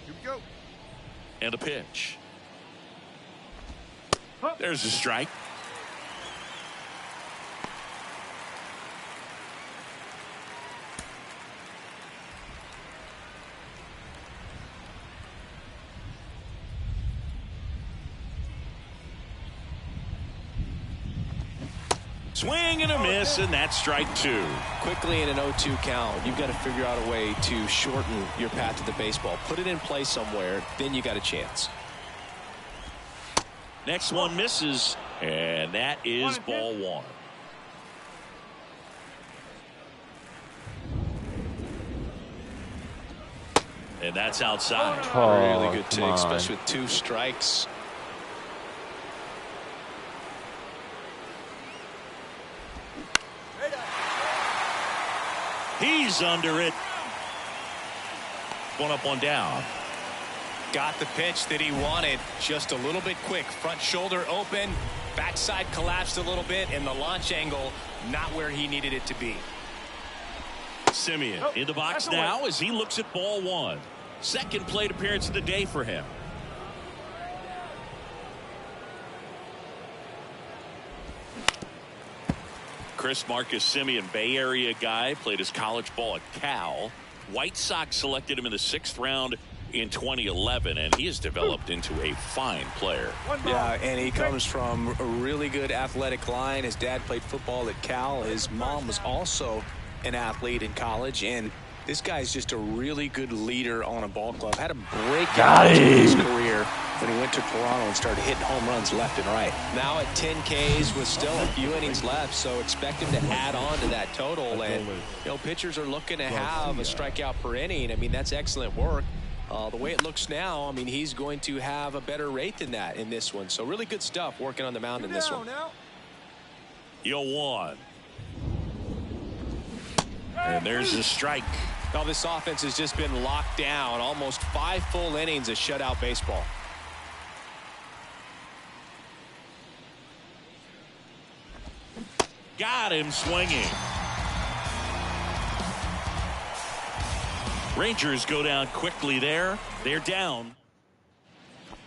Speaker 3: Here we go.
Speaker 2: And a pitch. There's a strike. Swing and a miss, and that's strike 2.
Speaker 4: Quickly in an 0-2 count, you've got to figure out a way to shorten your path to the baseball. Put it in play somewhere, then you got a chance.
Speaker 2: Next one misses, and that is ball 1. And that's outside.
Speaker 4: Really good
Speaker 1: come
Speaker 4: take,
Speaker 1: on.
Speaker 4: especially with 2 strikes.
Speaker 2: He's under it. 1 up, 1 down.
Speaker 4: Got the pitch that he wanted, just a little bit quick. Front shoulder open, backside collapsed a little bit, and the launch angle not where he needed it to be.
Speaker 2: Simeon in the box now as he looks at ball 1. Second plate appearance of the day for him. Chris Marcus Simeon, Bay Area guy, played his college ball at Cal. White Sox selected him in the 6th round in 2011, and he has developed into a fine player.
Speaker 4: Yeah, and he comes from a really good athletic line. His dad played football at Cal. His mom was also an athlete in college, and this guy's just a really good leader on a ball club. Had a breakout in his career when he went to Toronto and started hitting home runs left and right. Now at 10 Ks with still a few innings left, so expect him to add on to that total. And, you know, pitchers are looking to have a strikeout per inning. I mean, that's excellent work. The way it looks now, I mean, he's going to have a better rate than that in this one. So really good stuff working on the mound in this one.
Speaker 2: Yo 1. And there's a strike.
Speaker 4: Now this offense has just been locked down. Almost 5 full innings of shutout baseball.
Speaker 2: Got him swinging. Rangers go down quickly there. They're down.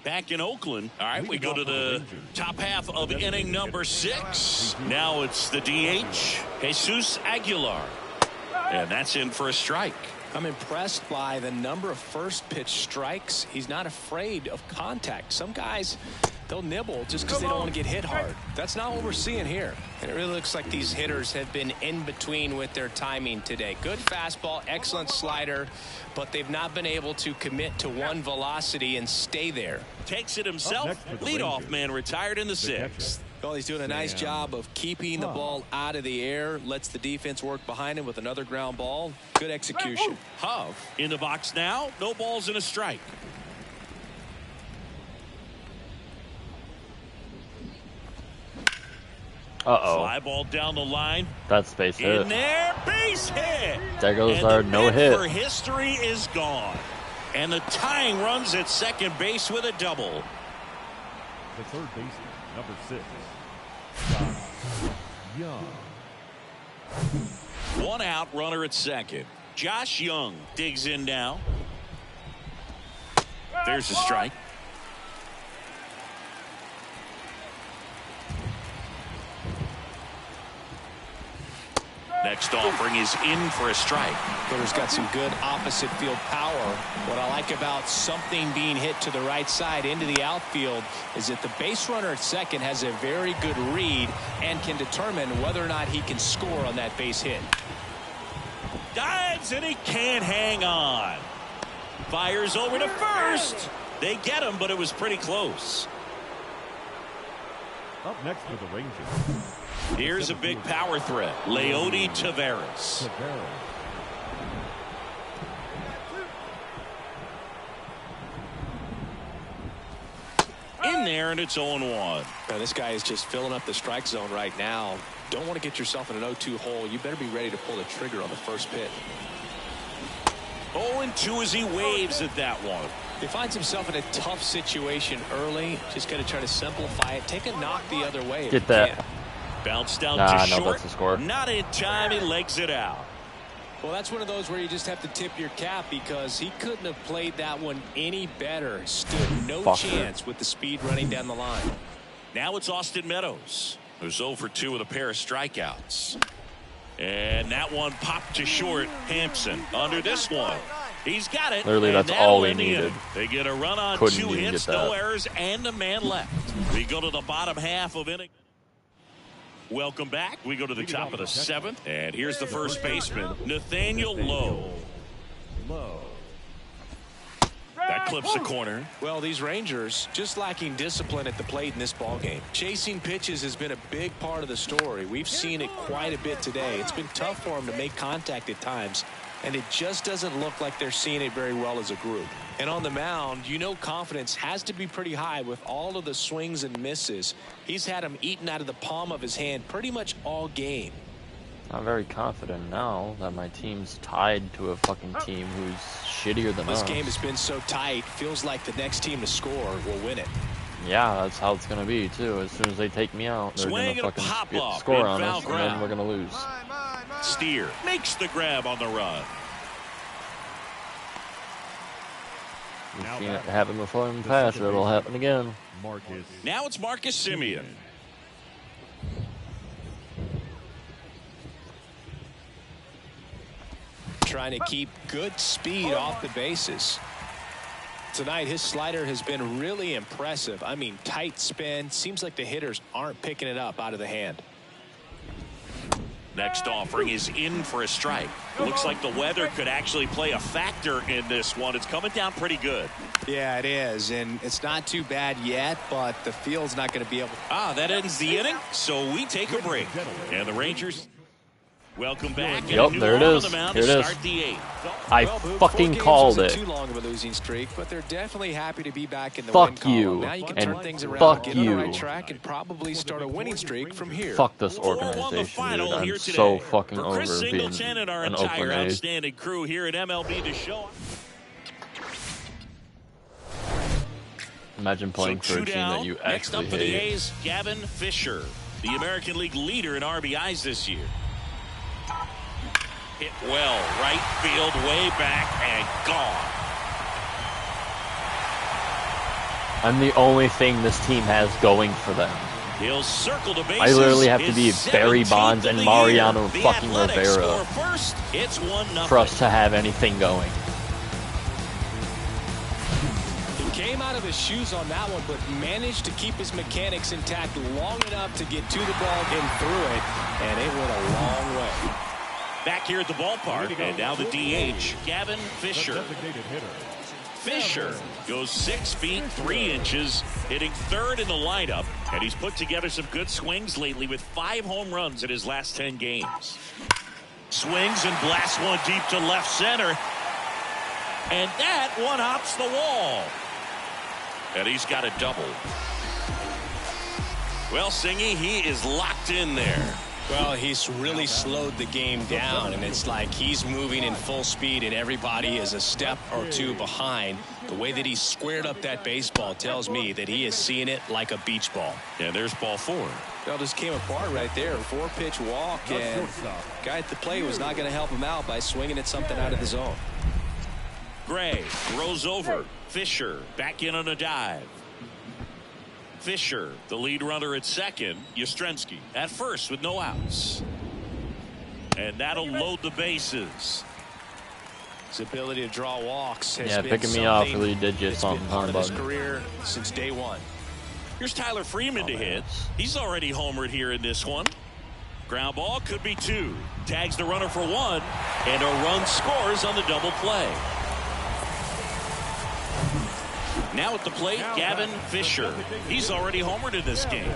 Speaker 2: Back in Oakland. All right, we go to the top half of inning number 6. Now it's the DH, Jesus Aguilar. And that's in for a strike.
Speaker 4: I'm impressed by the number of first pitch strikes. He's not afraid of contact. Some guys, they'll nibble just because they don't want to get hit hard. That's not what we're seeing here. And it really looks like these hitters have been in between with their timing today. Good fastball, excellent slider, but they've not been able to commit to one velocity and stay there.
Speaker 2: Takes it himself. Leadoff man retired in the 6th.
Speaker 4: Well, he's doing a nice job of keeping the ball out of the air. Lets the defense work behind him with another ground ball. Good execution.
Speaker 2: Hove in the box now. No balls and a strike. Fly ball down the line.
Speaker 1: That's base hit.
Speaker 2: In there, base hit.
Speaker 1: There goes
Speaker 2: and
Speaker 1: our
Speaker 2: the
Speaker 1: no
Speaker 2: bid
Speaker 1: hit.
Speaker 2: for history is gone. And the tying runs at second base with a double.
Speaker 8: The third baseman, number 6, Josh Young.
Speaker 2: 1 out, runner at second. Josh Young digs in now. There's a strike. Next offering is in for a strike.
Speaker 4: Footer's got some good opposite field power. What I like about something being hit to the right side into the outfield is that the base runner at second has a very good read and can determine whether or not he can score on that base hit.
Speaker 2: Dives and he can't hang on. Fires over to first. They get him, but it was pretty close.
Speaker 8: Up next for the Rangers.
Speaker 2: Here's a big power threat. Leody Taveras. In there, and it's 0-1.
Speaker 4: Now, this guy is just filling up the strike zone right now. Don't want to get yourself in an 0-2 hole. You better be ready to pull the trigger on the first pitch.
Speaker 2: 0-2 as he waves at that one.
Speaker 4: He finds himself in a tough situation early. Just got to try to simplify it. Take a knock the other way.
Speaker 1: Get that.
Speaker 2: Bounce down
Speaker 1: Nah,
Speaker 2: to
Speaker 1: no,
Speaker 2: short.
Speaker 1: that's the score.
Speaker 2: Not in time. He legs it out.
Speaker 4: Well, that's one of those where you just have to tip your cap because he couldn't have played that one any better. Stood no chance with the speed running down the line.
Speaker 2: Now it's Austin Meadows, who's 0 for 2 with a pair of strikeouts. And that one popped to short. Hampson under this one. He's got it.
Speaker 1: Literally, that's all we needed.
Speaker 2: They get a run on
Speaker 1: Couldn't
Speaker 2: 2
Speaker 1: even
Speaker 2: hits,
Speaker 1: get
Speaker 2: no
Speaker 1: that.
Speaker 2: errors, and a man left. We go to the bottom half of inning. Welcome back. We go to the top of the 7th. And here's the first baseman, Nathaniel Lowe. That clips the corner.
Speaker 4: Well, these Rangers just lacking discipline at the plate in this ballgame. Chasing pitches has been a big part of the story. We've seen it quite a bit today. It's been tough for them to make contact at times, and it just doesn't look like they're seeing it very well as a group. And on the mound, you know confidence has to be pretty high with all of the swings and misses. He's had them eaten out of the palm of his hand pretty much all game.
Speaker 1: I'm very confident now that my team's tied to a fucking team who's shittier than us.
Speaker 4: This game has been so tight, feels like the next team to score will win it.
Speaker 1: Yeah, that's how it's going to be, too. As soon as they take me out, they're going to fucking score on us, and then we're going to lose.
Speaker 2: Steer makes the grab on the run.
Speaker 1: We've seen it happen before in the past. It'll happen again.
Speaker 2: Now it's Marcus Semien.
Speaker 4: Trying to keep good speed off the bases. Tonight, his slider has been really impressive. I mean, tight spin. Seems like the hitters aren't picking it up out of the hand.
Speaker 2: Next offering is in for a strike. Looks like the weather could actually play a factor in this one. It's coming down pretty good.
Speaker 4: Yeah, it is, and it's not too bad yet, but the field's not going to be able.
Speaker 2: That ends the inning, so we take a break. And the Rangers welcome back.
Speaker 1: Yep, there it is. Here it is.
Speaker 2: Start the 8th.
Speaker 1: I fucking called it.
Speaker 4: Too long of a losing streak, but they're definitely happy to be back in the
Speaker 1: Fuck
Speaker 4: win column.
Speaker 1: you.
Speaker 4: Now you can
Speaker 1: And
Speaker 4: turn things around,
Speaker 1: fuck
Speaker 4: get on the
Speaker 1: you.
Speaker 4: right track, and probably start a winning streak from here.
Speaker 1: Fuck this
Speaker 2: 4-1 the
Speaker 1: organization,
Speaker 2: final
Speaker 1: dude.
Speaker 2: here
Speaker 1: I'm
Speaker 2: today.
Speaker 1: so fucking
Speaker 2: For
Speaker 1: over
Speaker 2: Chris
Speaker 1: being
Speaker 2: Singleton and our
Speaker 1: an
Speaker 2: entire
Speaker 1: Oakland A's.
Speaker 2: outstanding crew here at MLB The Show.
Speaker 1: Imagine playing for a team that you
Speaker 2: Next
Speaker 1: actually
Speaker 2: up for the
Speaker 1: hate.
Speaker 2: A's, Gavin Fisher, the American League leader in RBIs this year. Hit well, right field, way back, and gone.
Speaker 1: I'm the only thing this team has going for them.
Speaker 2: He'll circle the bases.
Speaker 1: I literally have to be
Speaker 2: His
Speaker 1: Barry
Speaker 2: 17th
Speaker 1: Bonds
Speaker 2: of
Speaker 1: and
Speaker 2: the
Speaker 1: Mariano
Speaker 2: year. The
Speaker 1: fucking
Speaker 2: Athletics
Speaker 1: Rivera
Speaker 2: score first. It's 1-0.
Speaker 1: for us to have anything going.
Speaker 4: He came out of his shoes on that one, but managed to keep his mechanics intact long enough to get to the ball and through it, and it went a long way.
Speaker 2: Back here at the ballpark, and now the DH, Gavin Fisher. Fisher goes 6 feet 3 inches, hitting third in the lineup, and he's put together some good swings lately with 5 home runs in his last 10 games. Swings and blasts one deep to left center, and that one hops the wall. And he's got a double. Well, Singy, he is locked in there.
Speaker 4: Well, he's really slowed the game down, and it's like he's moving in full speed, and everybody is a step or two behind. The way that he squared up that baseball tells me that he is seeing it like a beach ball.
Speaker 2: And there's ball 4.
Speaker 4: Well, just came apart right there. 4-pitch walk, and guy at the plate was not going to help him out by swinging at something out of the zone.
Speaker 2: Gray throws over. Fisher back in on a dive. Fisher, the lead runner at second. Yastrzemski at first with no outs. And that'll load the bases.
Speaker 4: His ability to draw walks has been
Speaker 1: picking me off
Speaker 4: something
Speaker 1: really did just
Speaker 4: that's
Speaker 1: something
Speaker 4: been part of his
Speaker 1: button.
Speaker 4: career since day one.
Speaker 2: Here's Tyler Freeman to hit. He's already homered here in this one. Ground ball could be 2. Tags the runner for 1. And a run scores on the double play. Now at the plate, Gavin Fisher. He's already homered in this game.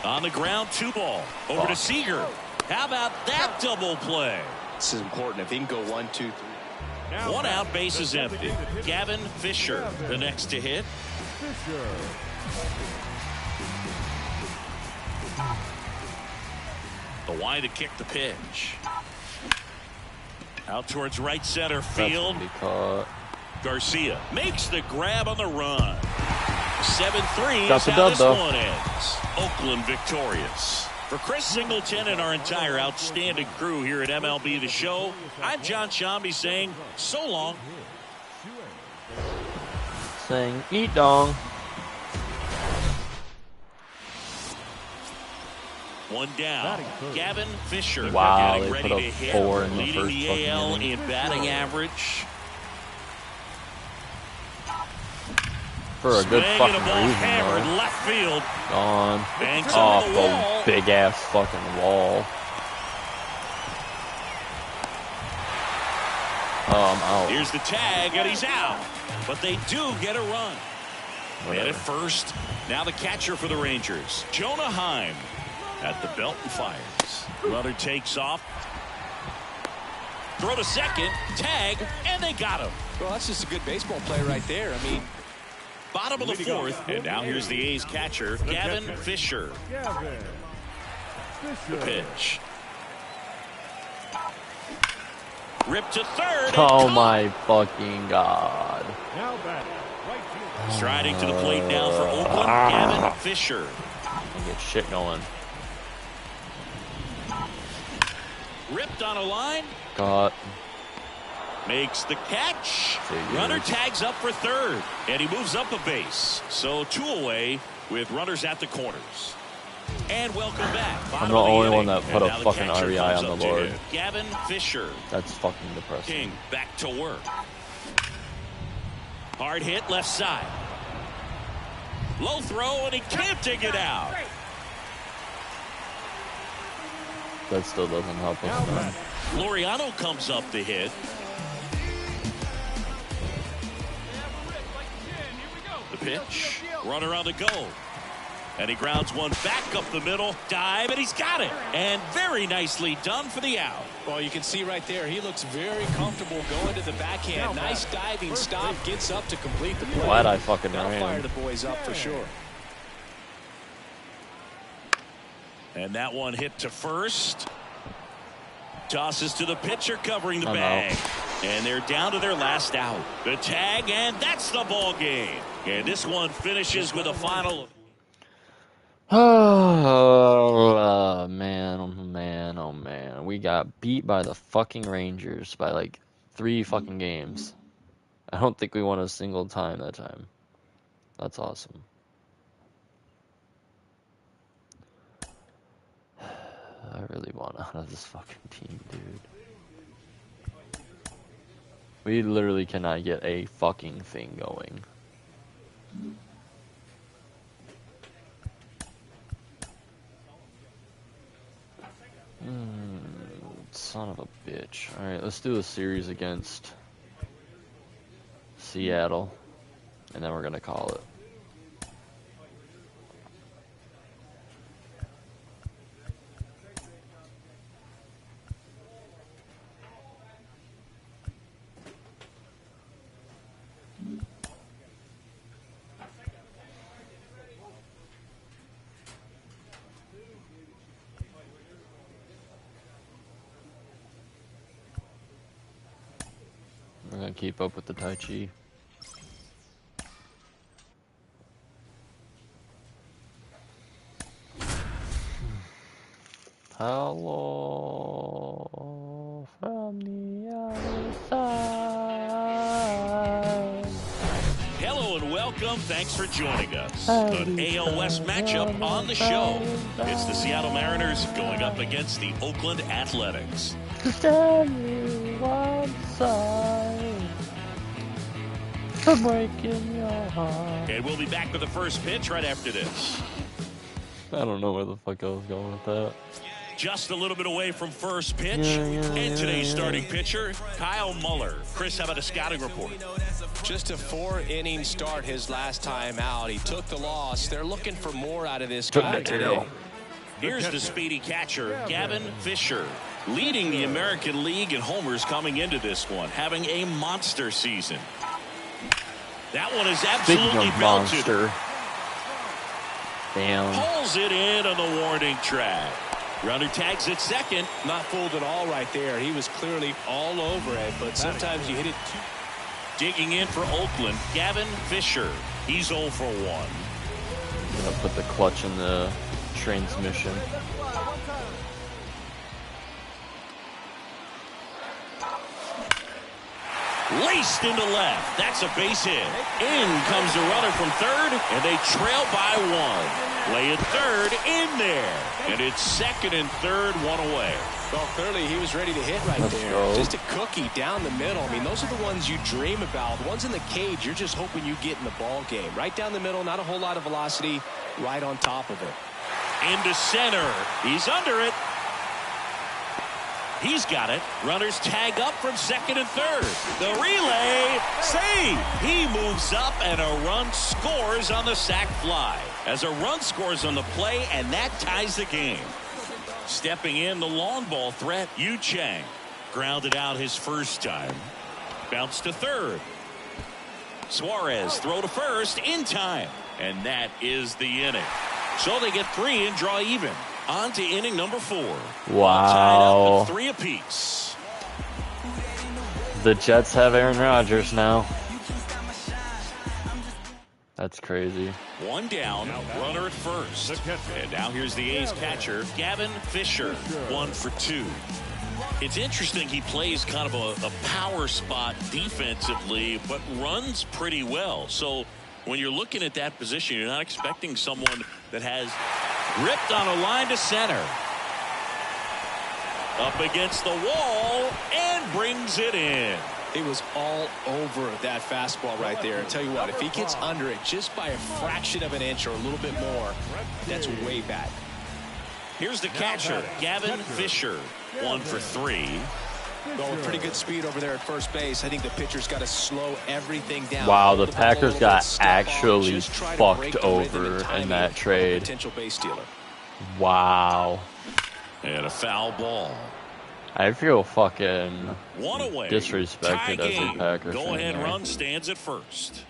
Speaker 2: On the ground, 2 ball. Over to Seager. How about that double play?
Speaker 4: This is important. If he can go 1, 2, 3.
Speaker 2: 1 out, base is empty. Gavin Fisher, the next to hit. The wide to kick the pitch. Out towards right center field.
Speaker 1: That's gonna be caught.
Speaker 2: Garcia makes the grab on the run. 7-3
Speaker 1: Got
Speaker 2: is
Speaker 1: the
Speaker 2: how
Speaker 1: dub,
Speaker 2: this
Speaker 1: though.
Speaker 2: one ends. Oakland victorious. For Chris Singleton and our entire outstanding crew here at MLB The Show, I'm John Shambi saying so long.
Speaker 1: Saying, eat dong.
Speaker 2: One down. Gavin Fisher
Speaker 1: Wow,
Speaker 2: getting
Speaker 1: they
Speaker 2: ready
Speaker 1: put
Speaker 2: to
Speaker 1: up
Speaker 2: hit,
Speaker 1: 4 in the
Speaker 2: leading
Speaker 1: first
Speaker 2: the
Speaker 1: fucking
Speaker 2: AL
Speaker 1: inning.
Speaker 2: in batting average.
Speaker 1: For a good
Speaker 2: Swing
Speaker 1: fucking
Speaker 2: and a ball
Speaker 1: reason,
Speaker 2: hammered
Speaker 1: though.
Speaker 2: left field.
Speaker 1: Gone.
Speaker 2: Banks
Speaker 1: Off
Speaker 2: into the wall.
Speaker 1: the big ass fucking wall. I'm out.
Speaker 2: Here's the tag, and he's out. But they do get a run. And at first, now the catcher for the Rangers, Jonah Heim, at the belt and fires. Runner takes off. Throw to second, tag, and they got him.
Speaker 4: Well, that's just a good baseball play right there. I mean,
Speaker 2: Bottom of the fourth, and now here's the A's catcher, Gavin Fisher. The pitch. Ripped to third.
Speaker 1: Oh my fucking god.
Speaker 8: Now batting, right fielder.
Speaker 2: Striding to the plate now for Oakland, Gavin Fisher.
Speaker 1: Get shit going.
Speaker 2: Ripped on a line.
Speaker 1: God.
Speaker 2: Makes the catch.
Speaker 1: Figures.
Speaker 2: Runner tags up for third, and he moves up a base. So 2 away with runners at the corners. And welcome back.
Speaker 1: I'm the only one that put a fucking RBI on the board.
Speaker 2: Gavin Fisher.
Speaker 1: That's fucking depressing.
Speaker 2: King back to work. Hard hit left side. Low throw, and he can't dig it out.
Speaker 1: That still doesn't help us, man.
Speaker 2: Laureano comes up to hit. The pitch. Runner on the go. And he grounds one back up the middle. Dive, and he's got it. And very nicely done for the out.
Speaker 4: well, you can see right there, he looks very comfortable going to the backhand. Nice diving stop, gets up to complete the play.
Speaker 1: Glad I fucking
Speaker 4: That'll
Speaker 1: ran.
Speaker 4: fire the boys up for sure.
Speaker 2: And that one hit to first. Tosses to the pitcher covering the
Speaker 1: I'm
Speaker 2: bag.
Speaker 1: out.
Speaker 2: And they're down to their last out. The tag, and that's the ball game. And this one finishes with a final of
Speaker 1: Oh, man, oh, man, oh, man. We got beat by the fucking Rangers by like 3 fucking games. I don't think we won a single time that time. That's awesome. I really want out of this fucking team, dude. We literally cannot get a fucking thing going. Son of a bitch. Alright, let's do a series against Seattle, and then we're gonna call it. We're gonna keep up with the Tai Chi. Hello from the other side.
Speaker 2: Hello and welcome. Thanks for joining us. An AL West matchup on the show. It's the Seattle Mariners going up against the Oakland Athletics.
Speaker 1: Stand one side for breaking your heart.
Speaker 2: And we'll be back with the first pitch right after this.
Speaker 1: I don't know where the fuck I was going with that.
Speaker 2: Just a little bit away from first pitch. And today's starting pitcher, Kyle Muller. Chris, how about a scouting report?
Speaker 4: Just a 4-inning start his last time out. He took the loss. They're looking for more out of this guy today.
Speaker 2: Here's the speedy catcher, Gavin Fisher, leading the American League in homers coming into this one, having a monster season. That one is absolutely
Speaker 1: Speaking of
Speaker 2: belted.
Speaker 1: monster. Damn.
Speaker 2: Pulls it in on the warning track. Runner tags at second.
Speaker 4: Not fooled at all right there. He was clearly all over it, but sometimes you hit it too.
Speaker 2: Digging in for Oakland, Gavin Fisher. He's 0 for 1.
Speaker 1: I'm gonna put the clutch in the transmission.
Speaker 2: Laced into left. That's a base hit. In comes the runner from third, and they trail by 1. Lay it third in there. And it's second and third, 1 away.
Speaker 4: Well, clearly he was ready to hit right there.
Speaker 1: Go.
Speaker 4: Just a cookie down the middle. I mean, those are the ones you dream about. The ones in the cage, you're just hoping you get in the ball game. Right down the middle, not a whole lot of velocity, right on top of it.
Speaker 2: Into center. He's under it. He's got it. Runners tag up from second and third. The relay, save. He moves up, and a run scores on the sac fly. As a run scores on the play, and that ties the game. Stepping in, the long ball threat, Yu Chang. Grounded out his first time. Bounce to third. Suarez throw to first in time. And that is the inning. So they get 3 and draw even. On to inning number 4.
Speaker 1: Wow.
Speaker 2: Tied up at 3 apiece.
Speaker 1: The Jets have Aaron Rodgers now. That's crazy.
Speaker 2: 1 down, runner at first. And now here's the A's catcher, Gavin Fisher, 1 for 2. It's interesting he plays kind of a power spot defensively, but runs pretty well. So when you're looking at that position, you're not expecting someone that has ripped on a line to center. Up against the wall and brings it in.
Speaker 4: It was all over that fastball right there. And tell you what, if he gets under it just by a fraction of an inch or a little bit more, that's way back.
Speaker 2: Here's the catcher, Gavin Fisher, 1 for 3.
Speaker 4: Well, with pretty good speed over there at first base, I think the pitcher's got to slow everything down.
Speaker 1: Wow, the Packers got actually fucked over in that trade.
Speaker 4: Potential base stealer.
Speaker 1: Wow.
Speaker 2: And a foul ball.
Speaker 1: I feel fucking
Speaker 2: 1 away.
Speaker 1: disrespected as a
Speaker 2: Tie
Speaker 1: Packers
Speaker 2: game. Go
Speaker 1: fan
Speaker 2: ahead
Speaker 1: there.
Speaker 2: run stands at first.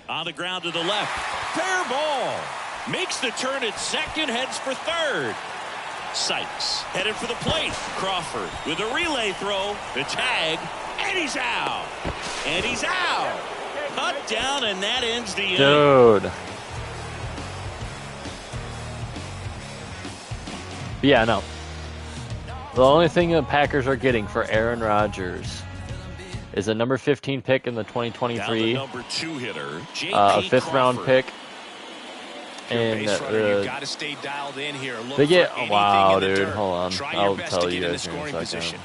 Speaker 2: On the ground to the left. Fair ball. Makes the turn at second, heads for third. Sykes headed for the plate. Crawford with a relay throw. The tag. And he's out. And he's out. Cut down, and that ends the inning.
Speaker 1: Dude. Yeah, no. The only thing the Packers are getting for Aaron Rodgers is a number 15 pick in the
Speaker 2: Now the
Speaker 1: 2023,
Speaker 2: number 2 hitter,
Speaker 1: a
Speaker 2: J.P.
Speaker 1: fifth-round
Speaker 2: Crawford.
Speaker 1: pick,
Speaker 4: You're a
Speaker 1: and
Speaker 4: base runner, you got to stay dialed in here. Look
Speaker 1: they get.
Speaker 4: for anything
Speaker 1: Wow,
Speaker 4: in the
Speaker 1: dude,
Speaker 4: dirt.
Speaker 1: hold on.
Speaker 4: Try your
Speaker 1: I'll
Speaker 4: best
Speaker 1: tell
Speaker 4: to
Speaker 1: you
Speaker 4: get in the
Speaker 1: guys here in
Speaker 4: scoring
Speaker 1: a second.
Speaker 4: position.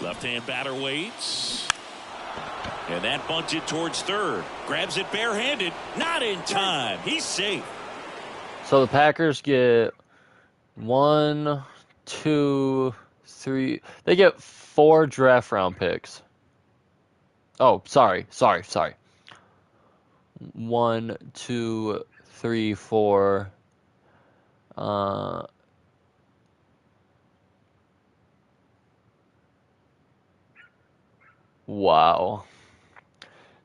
Speaker 2: Left-hand batter waits. And that bunted towards third. Grabs it barehanded. Not in time. He's safe.
Speaker 1: So the Packers get 1, 2, 3. They get 4 draft round picks. Oh, sorry. 1, 2, 3, 4. Wow.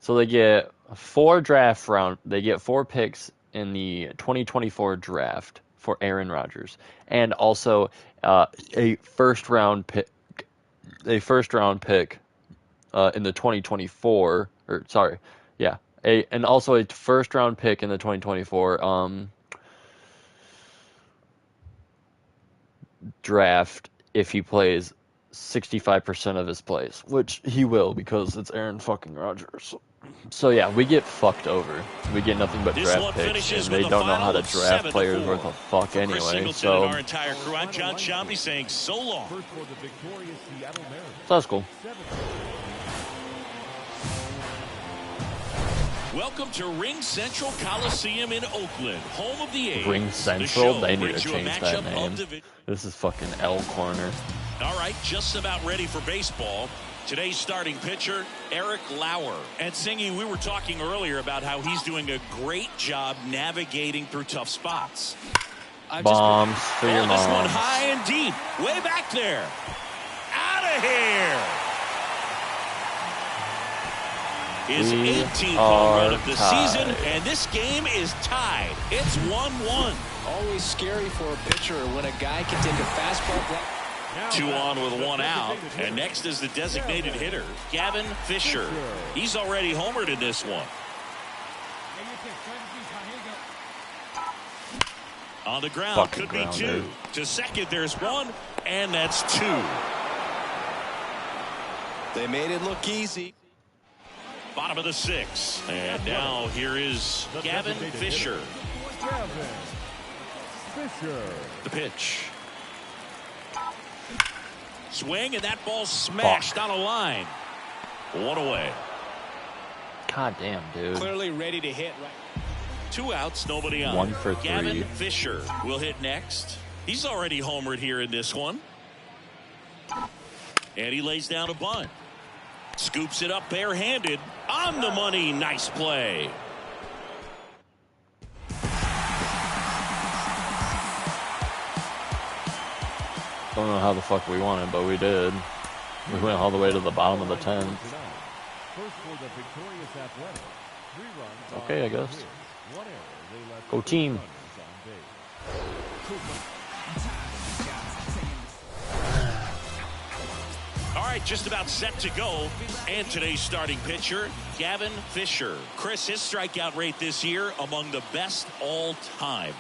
Speaker 1: So they get 4 They get 4 picks in the 2024 draft for Aaron Rodgers, and also a first round pick in the 2024, and also a first round pick in the 2024 draft if he plays 65% of his plays, which he will because it's Aaron fucking Rodgers. So yeah, we get fucked over. We get nothing but
Speaker 2: This one
Speaker 1: draft picks,
Speaker 2: finishes
Speaker 1: and they
Speaker 2: with a
Speaker 1: don't know how to
Speaker 2: final
Speaker 1: draft
Speaker 2: 7-4.
Speaker 1: players worth a fuck
Speaker 2: Chris
Speaker 1: anyway.
Speaker 2: Singleton
Speaker 1: So
Speaker 2: and our entire crew. I'm John Shambi saying so long.
Speaker 8: First for the victorious Seattle Mariners.
Speaker 1: that's cool.
Speaker 2: Welcome to Ring Central Coliseum in Oakland, home of the A's.
Speaker 1: Ring
Speaker 2: The
Speaker 1: Central,
Speaker 2: show
Speaker 1: they need to
Speaker 2: brings you a
Speaker 1: change that
Speaker 2: matchup of
Speaker 1: name.
Speaker 2: divi-
Speaker 1: This is fucking L Corner.
Speaker 2: All right, just about ready for baseball. Today's starting pitcher, Eric Lauer. And Singy, we were talking earlier about how he's doing a great job navigating through tough spots.
Speaker 1: Bombs for your
Speaker 2: And this one
Speaker 1: moms.
Speaker 2: high and deep, way back there. Out of here. His
Speaker 1: We
Speaker 2: 18th home run
Speaker 1: are
Speaker 2: of the
Speaker 1: tied.
Speaker 2: season, and this game is tied. It's 1-1.
Speaker 4: Always scary for a pitcher when a guy can take a fastball.
Speaker 2: 2 on with 1 out. And next is the designated hitter, Gavin Fisher. He's already homered in this one. On the ground,
Speaker 1: Fucking
Speaker 2: could be
Speaker 1: grounder.
Speaker 2: 2. To second, there's 1, and that's 2.
Speaker 4: They made it look easy.
Speaker 2: Bottom of the 6th. And now here is Gavin Fisher.
Speaker 8: Gavin Fisher.
Speaker 2: The pitch. Swing, and that ball smashed on a line. 1 away.
Speaker 1: God damn, dude.
Speaker 4: Clearly ready to hit right.
Speaker 2: 2 outs, nobody on.
Speaker 1: 1 for 3.
Speaker 2: Gavin Fisher will hit next. He's already homered here in this one. And he lays down a bunt. Scoops it up barehanded. On the money. Nice play.
Speaker 1: Don't know how the fuck we won it, but we did. We went all the way to the bottom of the 10th.
Speaker 8: First for the victorious Athletics. 3 runs on
Speaker 1: Okay, I guess.
Speaker 8: hits. 1 error. They left
Speaker 1: Go
Speaker 8: 3
Speaker 1: team.
Speaker 8: runners on base.
Speaker 2: All right, just about set to go. And today's starting pitcher, Gavin Fisher. Chris, his strikeout rate this year among the best all time.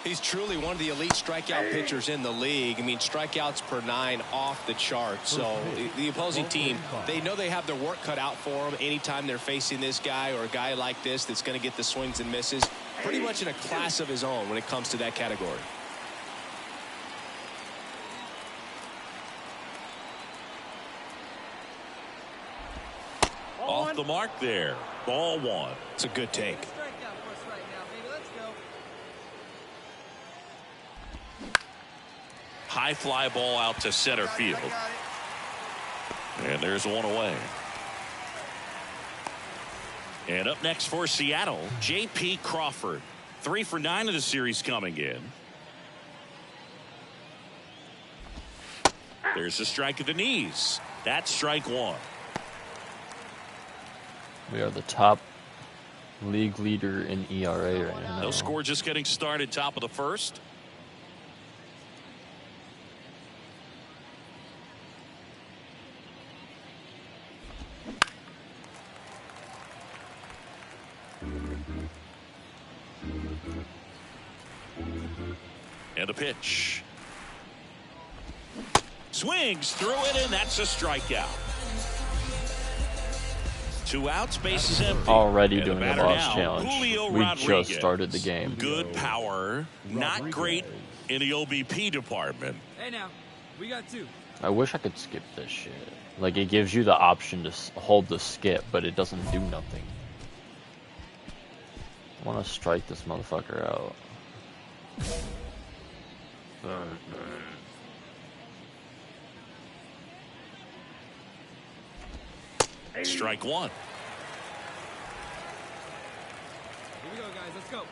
Speaker 4: He's truly one of the elite strikeout pitchers in the league. I mean, strikeouts per 9 off the chart. So the opposing team, they know they have their work cut out for them anytime they're facing this guy or a guy like this that's going to get the swings and misses. Pretty much in a class of his own when it comes to that category.
Speaker 2: Off the mark there. Ball 1.
Speaker 4: It's a good take.
Speaker 3: Strikeout for us right now, baby. Let's go.
Speaker 2: High fly ball out to center field. And there's 1 away. And up next for Seattle, J.P. Crawford. 3 for 9 of the series coming in. There's a strike at the knees. That's strike 1.
Speaker 1: We are the top league leader in ERA right now.
Speaker 2: No score, just getting started. Top of the 1st. And a pitch. Swings through it, and that's a strikeout. 2 outs, bases empty.
Speaker 1: Already
Speaker 2: And the
Speaker 1: doing a
Speaker 2: batter
Speaker 1: boss
Speaker 2: now,
Speaker 1: challenge.
Speaker 2: Julio
Speaker 1: We
Speaker 2: Rodriguez.
Speaker 1: just started the game.
Speaker 2: Good power, not great in the OBP department.
Speaker 3: Hey now, we got 2.
Speaker 1: I wish I could skip this shit. Like, it gives you the option to hold the skip, but it doesn't do nothing. I want to strike this motherfucker out.
Speaker 2: Strike 1.
Speaker 3: Here we go, guys. Let's go.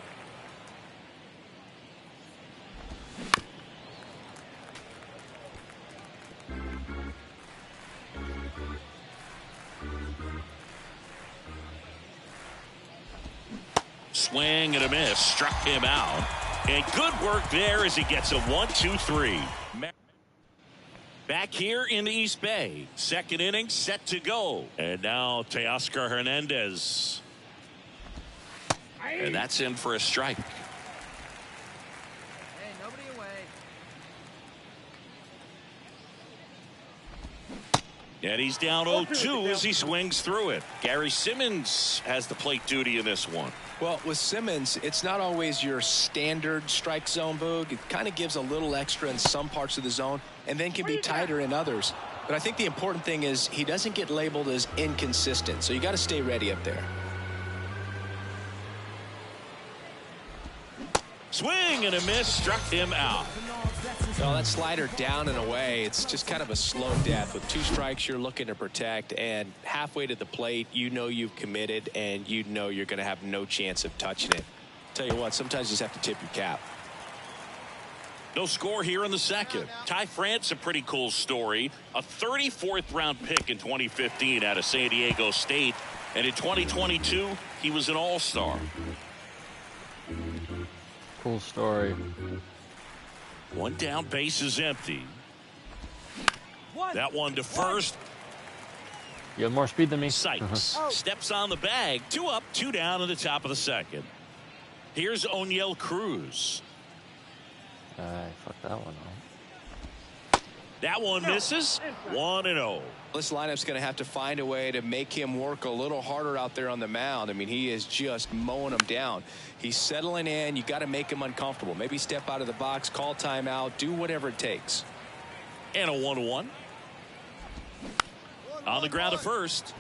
Speaker 2: Swing and a miss. Struck him out. And good work there as he gets a 1-2-3. Back here in the East Bay. 2nd inning set to go. And now Teoscar Hernandez. And that's in for a strike.
Speaker 3: Hey, nobody away.
Speaker 2: And he's down 0-2 as he swings through it. Gary Simmons has the plate duty in this one.
Speaker 4: Well, with Simmons, it's not always your standard strike zone, Boog. It kind of gives a little extra in some parts of the zone and then can be tighter in others. But I think the important thing is he doesn't get labeled as inconsistent, so you got to stay ready up there.
Speaker 2: Swing and a miss. Struck him out.
Speaker 4: Well, that slider down and away, it's just kind of a slow death. With 2 strikes, you're looking to protect, and halfway to the plate, you know you've committed, and you know you're going to have no chance of touching it. Tell you what, sometimes you just have to tip your cap.
Speaker 2: No score here in the 2nd. Ty France, a pretty cool story. A 34th round pick in 2015 out of San Diego State. And in 2022, he was an all-star.
Speaker 1: Cool story.
Speaker 2: 1 down, base is empty. That one to first.
Speaker 1: You have more speed than me.
Speaker 2: Sykes steps on the bag. 2 up, 2 down in the top of the second. Here's O'Neill Cruz.
Speaker 1: I fucked that one up.
Speaker 2: That one misses. 1-0.
Speaker 4: This lineup's going to have to find a way to make him work a little harder out there on the mound. I mean, he is just mowing them down. He's settling in. You got to make him uncomfortable. Maybe step out of the box, call timeout, do whatever it takes.
Speaker 2: And a 1-1. On the ground at first.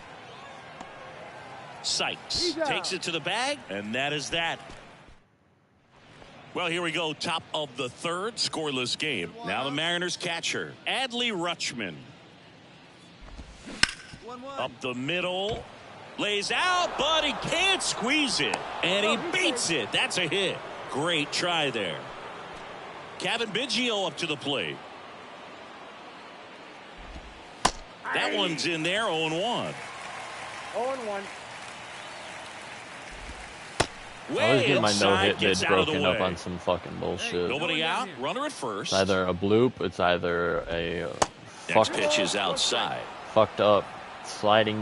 Speaker 2: Sykes takes it to the bag, and that is that. Well, here we go. Top of the third, scoreless game. Now the Mariners catcher, Adley Rutschman. Up the middle. Lays out, but he can't squeeze it. And he beats it. That's a hit. Great try there. Kevin Biggio up to the plate. That one's in there, 0-1.
Speaker 9: 0-1.
Speaker 1: I always get my no-hit bid broken up
Speaker 2: way.
Speaker 1: on some fucking bullshit.
Speaker 2: Nobody out, runner at first.
Speaker 1: It's either a bloop, it's either a
Speaker 2: Next pitch is outside.
Speaker 1: fucked up sliding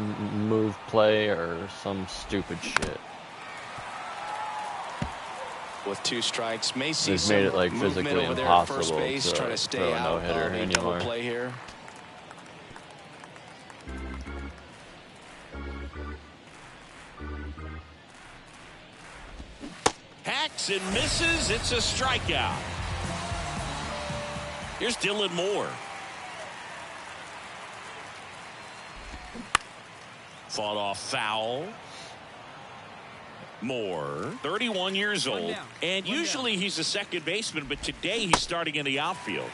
Speaker 1: move play or some stupid shit.
Speaker 4: With 2 strikes, may see
Speaker 1: They've
Speaker 4: some
Speaker 1: made it like
Speaker 4: movement
Speaker 1: physically
Speaker 4: over there at first
Speaker 1: impossible
Speaker 4: base,
Speaker 1: to
Speaker 4: trying to stay
Speaker 1: throw a
Speaker 4: out
Speaker 1: no-hitter
Speaker 4: of a double
Speaker 1: anymore.
Speaker 4: play here.
Speaker 2: Hacks and misses. It's a strikeout. Here's Dylan Moore. Fought off foul. Moore, 31 years old, and usually he's a second baseman, but today he's starting in the outfield.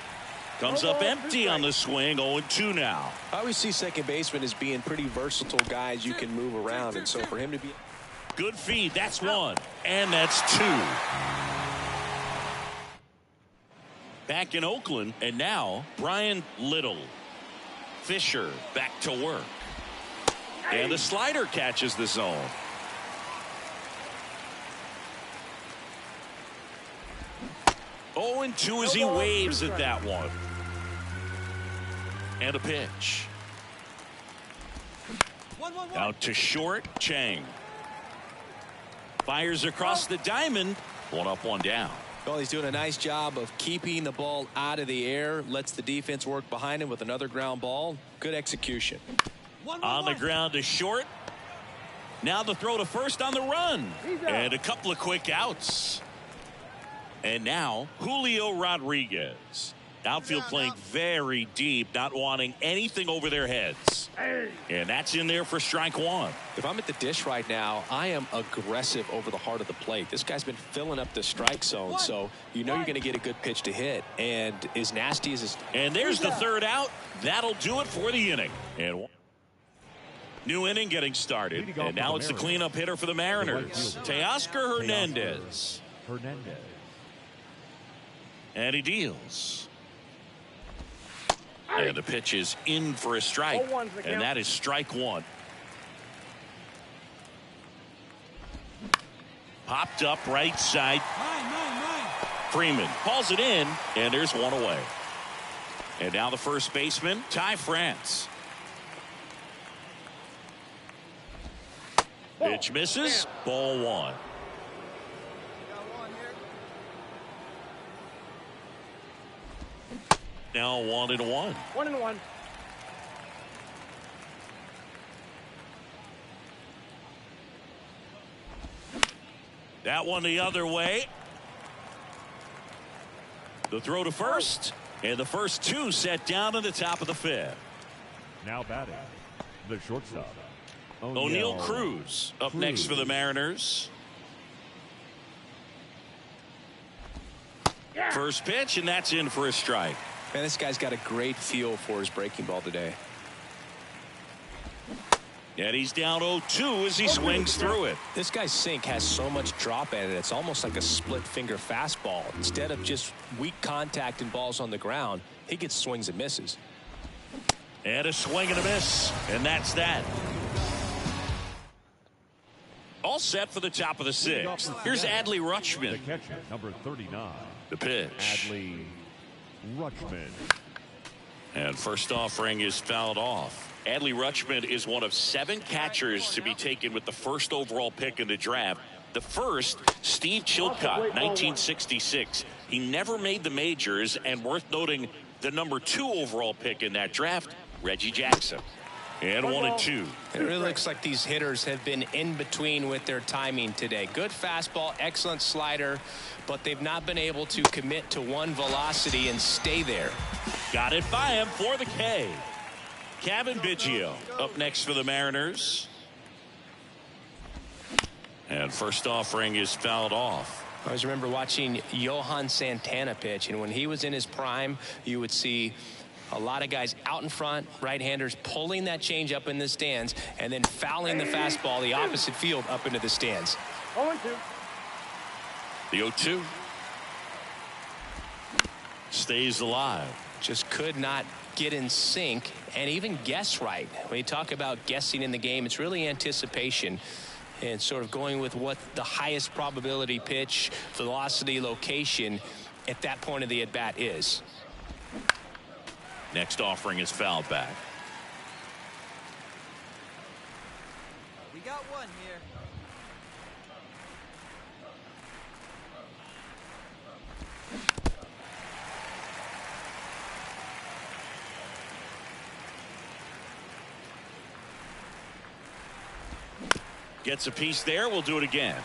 Speaker 2: Comes up empty on the swing, 0-2 now.
Speaker 4: I always see second baseman as being pretty versatile guys you can move around, and so for him to be...
Speaker 2: Good feed, that's 1, and that's 2. Back in Oakland, and now Brian Little. Fisher back to work. And the slider catches the zone. Oh, and 2 as he waves at that one. And a pitch. Out to short, Chang. Fires across the diamond. 1 up, 1 down.
Speaker 4: Well, he's doing a nice job of keeping the ball out of the air. Lets the defense work behind him with another ground ball. Good execution.
Speaker 2: On the ground to short. Now the throw to first on the run. And a couple of quick outs. And now Julio Rodriguez. Outfield playing very deep, not wanting anything over their heads. And that's in there for strike 1.
Speaker 4: If I'm at the dish right now, I am aggressive over the heart of the plate. This guy's been filling up the strike zone, so you know you're going to get a good pitch to hit. And as nasty as his...
Speaker 2: And there's the third out. That'll do it for the inning. And new inning getting started. And now it's the cleanup hitter for the Mariners, Teoscar Hernandez. And he deals. And the pitch is in for a strike. And that is strike 1. Popped up right side. Freeman calls it in, and there's 1 away. And now the first baseman, Ty France. Pitch misses. Ball 1. Now 1-1.
Speaker 9: 1-1.
Speaker 2: That one the other way. The throw to first, and the first 2 set down in the top of the 5th.
Speaker 8: Now batting, the shortstop,
Speaker 2: O'Neill Cruz up next for the Mariners. First pitch, and that's in for a strike.
Speaker 4: Man, this guy's got a great feel for his breaking ball today.
Speaker 2: And he's down 0-2 as he swings through it.
Speaker 4: This guy's sink has so much drop in it. It's almost like a split finger fastball. Instead of just weak contact and balls on the ground, he gets swings and misses.
Speaker 2: And a swing and a miss. And that's that. All set for the top of the 6th. Here's Adley Rutschman.
Speaker 8: The catcher, number 39.
Speaker 2: The pitch.
Speaker 8: Adley Rutschman.
Speaker 2: And first offering is fouled off. Adley Rutschman is one of 7 catchers to be taken with the first overall pick in the draft. The first, Steve Chilcott, 1966. He never made the majors, and worth noting, the number 2 overall pick in that draft, Reggie Jackson. And 1-2.
Speaker 4: It really looks like these hitters have been in between with their timing today. Good fastball, excellent slider, but they've not been able to commit to one velocity and stay there.
Speaker 2: Got it by him for the K. Kevin Biggio up next for the Mariners. And first offering is fouled off.
Speaker 4: I always remember watching Johan Santana pitch, and when he was in his prime, you would see a lot of guys out in front, right-handers pulling that change up in the stands and then fouling the fastball the opposite field up into the stands.
Speaker 9: 0-2.
Speaker 2: The 0-2 stays alive.
Speaker 4: Just could not get in sync and even guess right. When you talk about guessing in the game, it's really anticipation and sort of going with what the highest probability pitch, velocity, location at that point of the at-bat is.
Speaker 2: Next offering is fouled back.
Speaker 3: We got one here.
Speaker 2: Gets a piece there. We'll do it again.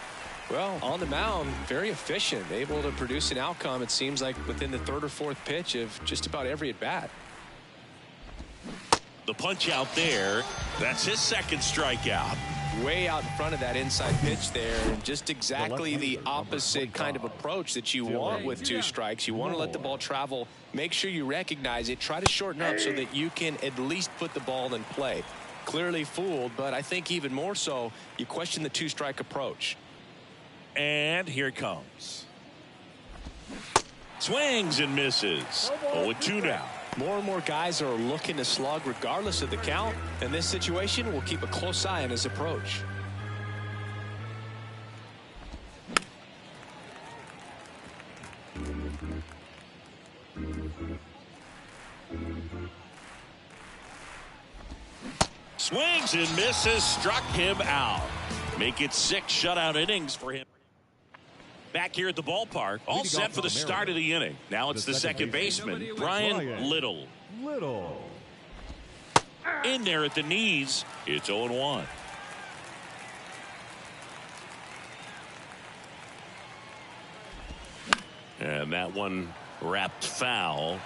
Speaker 4: Well, on the mound, very efficient, able to produce an outcome, it seems like, within the 3rd or 4th pitch of just about every at-bat.
Speaker 2: The punch out there. That's his 2nd strikeout.
Speaker 4: Way out in front of that inside pitch there, and just exactly the opposite kind of approach that you want with 2 strikes. You want to let the ball travel, make sure you recognize it, try to shorten up so that you can at least put the ball in play. Clearly fooled, but I think even more so, you question the 2-strike approach.
Speaker 2: And here it comes. Swings and misses. 0-2 now.
Speaker 4: More and more guys are looking to slug regardless of the count. In this situation, we'll keep a close eye on his approach.
Speaker 2: Swings and misses, struck him out. Make it 6 shutout innings for him. Back here at the ballpark, all set for the start of the inning. Now it's the second baseman, Brian Little. In there at the knees, it's 0-1. And that one wrapped foul.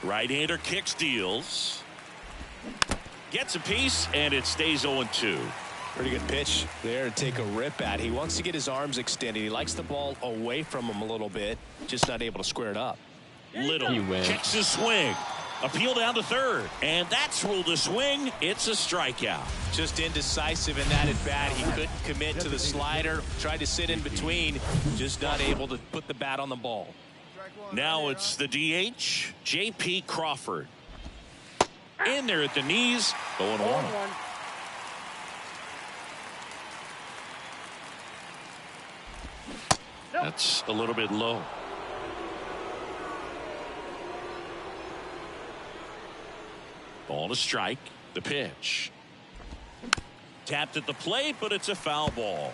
Speaker 2: Right-hander kicks, deals. Gets a piece, and it stays 0-2.
Speaker 4: Pretty good pitch there to take a rip at. He wants to get his arms extended. He likes the ball away from him a little bit, just not able to square it up.
Speaker 2: Little checks his swing. Appeal down to 3rd, and that's ruled a swing. It's a strikeout.
Speaker 4: Just indecisive in that at bat. He couldn't commit to the slider. Tried to sit in between, just not able to put the bat on the ball.
Speaker 2: Now it's the DH, J.P. Crawford. In there at the knees, 0-1. That's a little bit low. Ball to strike. The pitch. Tapped at the plate, but it's a foul ball.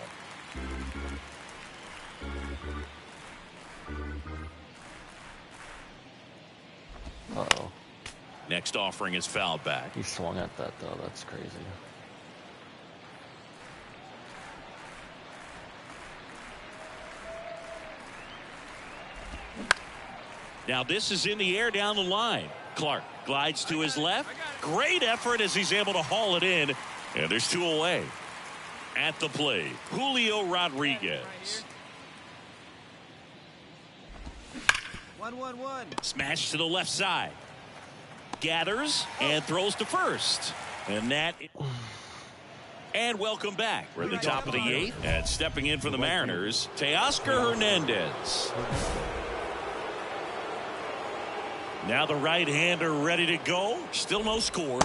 Speaker 1: Uh-oh.
Speaker 2: Next offering is fouled back.
Speaker 1: He swung at that, though. That's crazy.
Speaker 2: Now this is in the air down the line. Clark glides to his left. Great effort as he's able to haul it in. And there's 2 away. At the plate, Julio Rodriguez.
Speaker 3: 1-1-1.
Speaker 2: Smash to the left side. Gathers and throws to first. And welcome back. We're at the top of the 8th. And stepping in for the Mariners, Teoscar Hernandez. Now the right-hander ready to go. Still no score.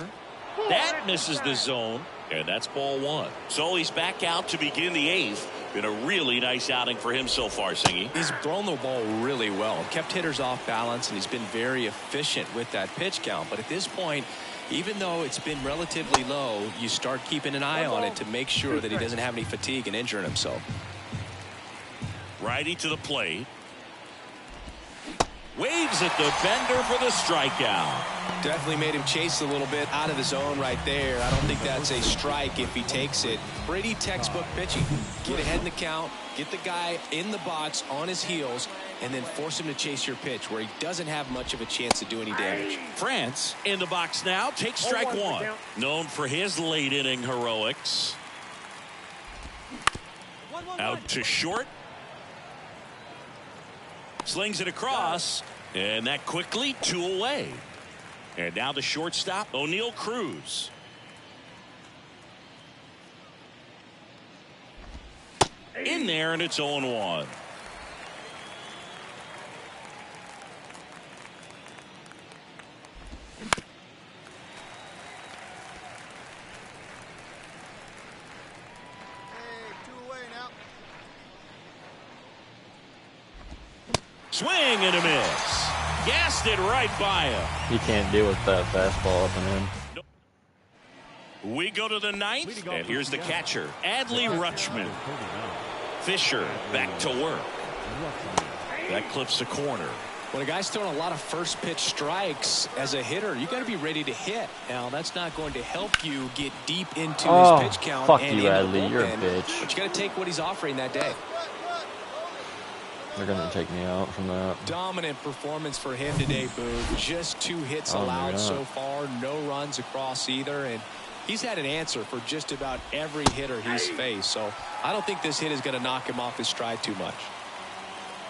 Speaker 2: That misses the zone. And that's ball one. So he's back out to begin the eighth. Been a really nice outing for him so far, Singy.
Speaker 4: He's thrown the ball really well, kept hitters off balance, and he's been very efficient with that pitch count. But at this point, even though it's been relatively low, you start keeping an eye on it to make sure that he doesn't have any fatigue and injuring himself.
Speaker 2: Righty to the plate. Waves at the bender for the strikeout.
Speaker 4: Definitely made him chase a little bit out of the zone right there. I don't think that's a strike if he takes it. Pretty textbook pitching. Get ahead in the count, get the guy in the box on his heels, and then force him to chase your pitch where he doesn't have much of a chance to do any damage.
Speaker 2: France in the box now. Takes strike one. Known for his late inning heroics. Out to short. Slings it across, and that quickly 2 away. And now the shortstop, O'Neal Cruz. In there, and it's 0-1. Swing and a miss. Gassed it right by him.
Speaker 1: He can't deal with that fastball up and
Speaker 2: in. We go to the ninth, and here's the catcher, Adley Rutschman. Fisher back to work. That clips the corner.
Speaker 4: When a guy's throwing a lot of first pitch strikes as a hitter, you got to be ready to hit. Now, that's not going to help you get deep into his pitch count.
Speaker 1: Fuck
Speaker 4: and
Speaker 1: you, Adley. You're a bitch.
Speaker 4: But you got to take what he's offering that day.
Speaker 1: They're going to take me out from that.
Speaker 4: Dominant performance for him today, Boone. Just 2 hits allowed so far. No runs across either. And he's had an answer for just about every hitter he's faced. So I don't think this hit is going to knock him off his stride too much.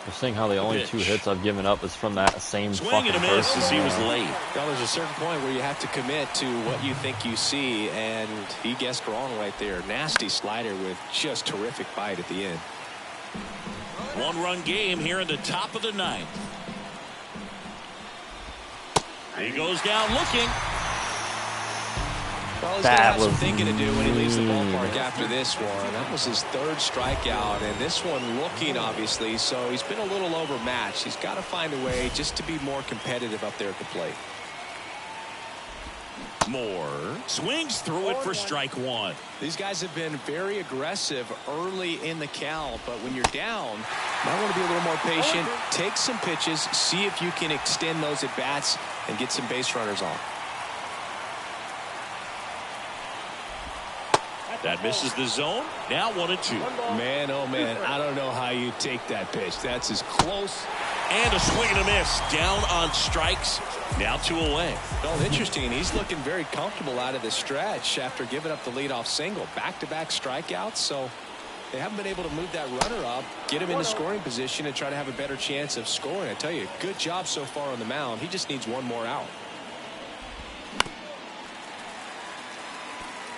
Speaker 1: We're seeing how the only 2 hits I've given up is from that same fucking
Speaker 2: and a miss
Speaker 1: person.
Speaker 2: as he was late.
Speaker 4: Well, there's a certain point where you have to commit to what you think you see, and he guessed wrong right there. Nasty slider with just terrific bite at the end.
Speaker 2: 1-run game here in the top of the ninth. He goes down looking.
Speaker 4: Well, he's going to have some thinking to do when he leaves the ballpark after this one. That was his 3rd strikeout, and this one looking, obviously, so he's been a little overmatched. He's got to find a way just to be more competitive up there at the plate.
Speaker 2: Moore swings through it for strike 1.
Speaker 4: These guys have been very aggressive early in the count, but when you're down, might want to be a little more patient, take some pitches, see if you can extend those at bats and get some base runners on.
Speaker 2: That misses the zone. Now 1-2.
Speaker 4: Man, oh man, I don't know how you take that pitch. That's as close.
Speaker 2: And a swing and a miss. Down on strikes. Now 2 away.
Speaker 4: Well, interesting. He's looking very comfortable out of the stretch after giving up the leadoff single. Back-to-back strikeouts, so they haven't been able to move that runner up, get him into scoring position, and try to have a better chance of scoring. I tell you, good job so far on the mound. He just needs one more out.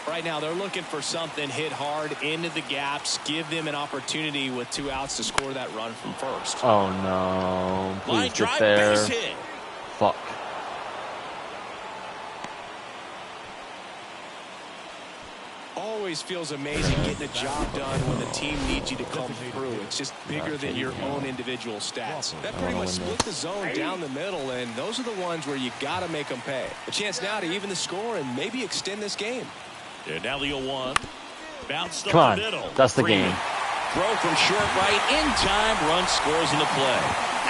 Speaker 4: Right now, they're looking for something, hit hard into the gaps, give them an opportunity with 2 outs to score that run from first.
Speaker 1: Oh, no. Please
Speaker 2: Line
Speaker 1: get
Speaker 2: drive,
Speaker 1: there.
Speaker 2: base hit.
Speaker 1: Fuck.
Speaker 4: Always feels amazing getting a job done when the team needs you to come through. It's just bigger than your own individual stats. That pretty much split the zone down the middle, and those are the ones where you got to make them pay. A chance now to even the score and maybe extend this game.
Speaker 2: And now the 0-1. Bounced up
Speaker 1: Come on.
Speaker 2: the middle.
Speaker 1: That's the
Speaker 2: Freeman.
Speaker 1: game.
Speaker 2: Throw from short right in time. Run scores into play.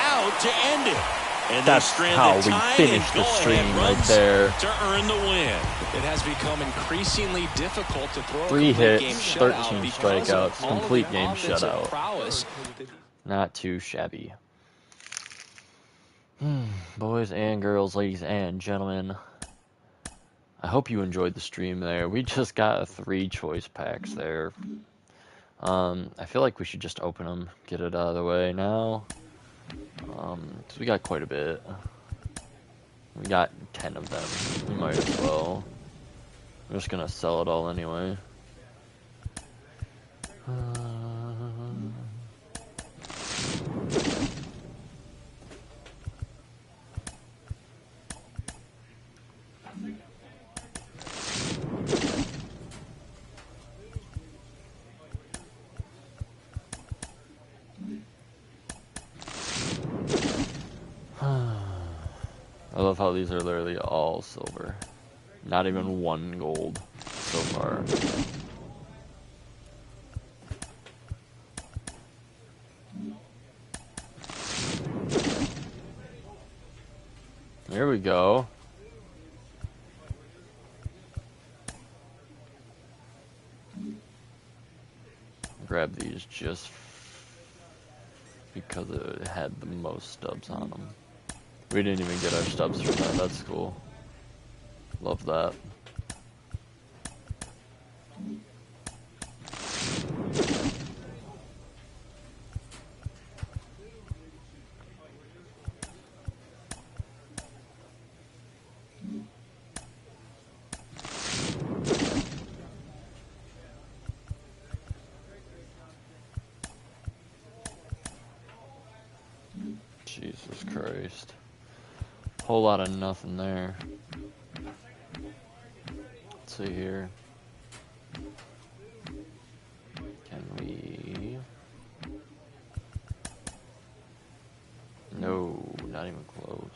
Speaker 2: Out to end it. And
Speaker 1: That's how we finish the stream right there.
Speaker 2: To earn the win.
Speaker 4: It has become increasingly difficult to throw
Speaker 1: 3
Speaker 4: a complete game
Speaker 1: hits,
Speaker 4: shutout
Speaker 1: 13
Speaker 4: because
Speaker 1: strikeouts,
Speaker 4: of all of
Speaker 1: complete
Speaker 4: the
Speaker 1: game
Speaker 4: offensive
Speaker 1: shutout.
Speaker 4: prowess.
Speaker 1: Not too shabby. Boys and girls, ladies and gentlemen, I hope you enjoyed the stream there. We just got 3 choice packs there. I feel like we should just open them, get it out of the way now. 'Cause we got quite a bit. We got 10 of them. We might as well. I'm just gonna sell it all anyway. I love how these are literally all silver. Not even one gold so far. There we go. Grab these just because it had the most stubs on them. We didn't even get our stubs from that. That's cool. Love that. Jesus Christ. Whole lot of nothing there. Let's see here. Can we... No, not even close.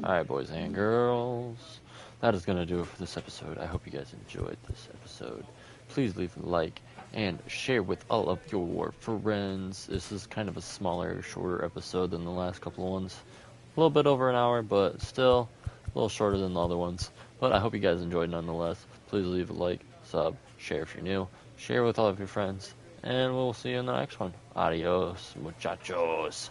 Speaker 1: Alright, boys and girls. That is going to do it for this episode. I hope you guys enjoyed this episode. Please leave a like and share with all of your friends. This is kind of a smaller, shorter episode than the last couple of ones. A little bit over an hour, but still a little shorter than the other ones. But I hope you guys enjoyed nonetheless. Please leave a like, sub, share if you're new. Share with all of your friends. And we'll see you in the next one. Adios, muchachos.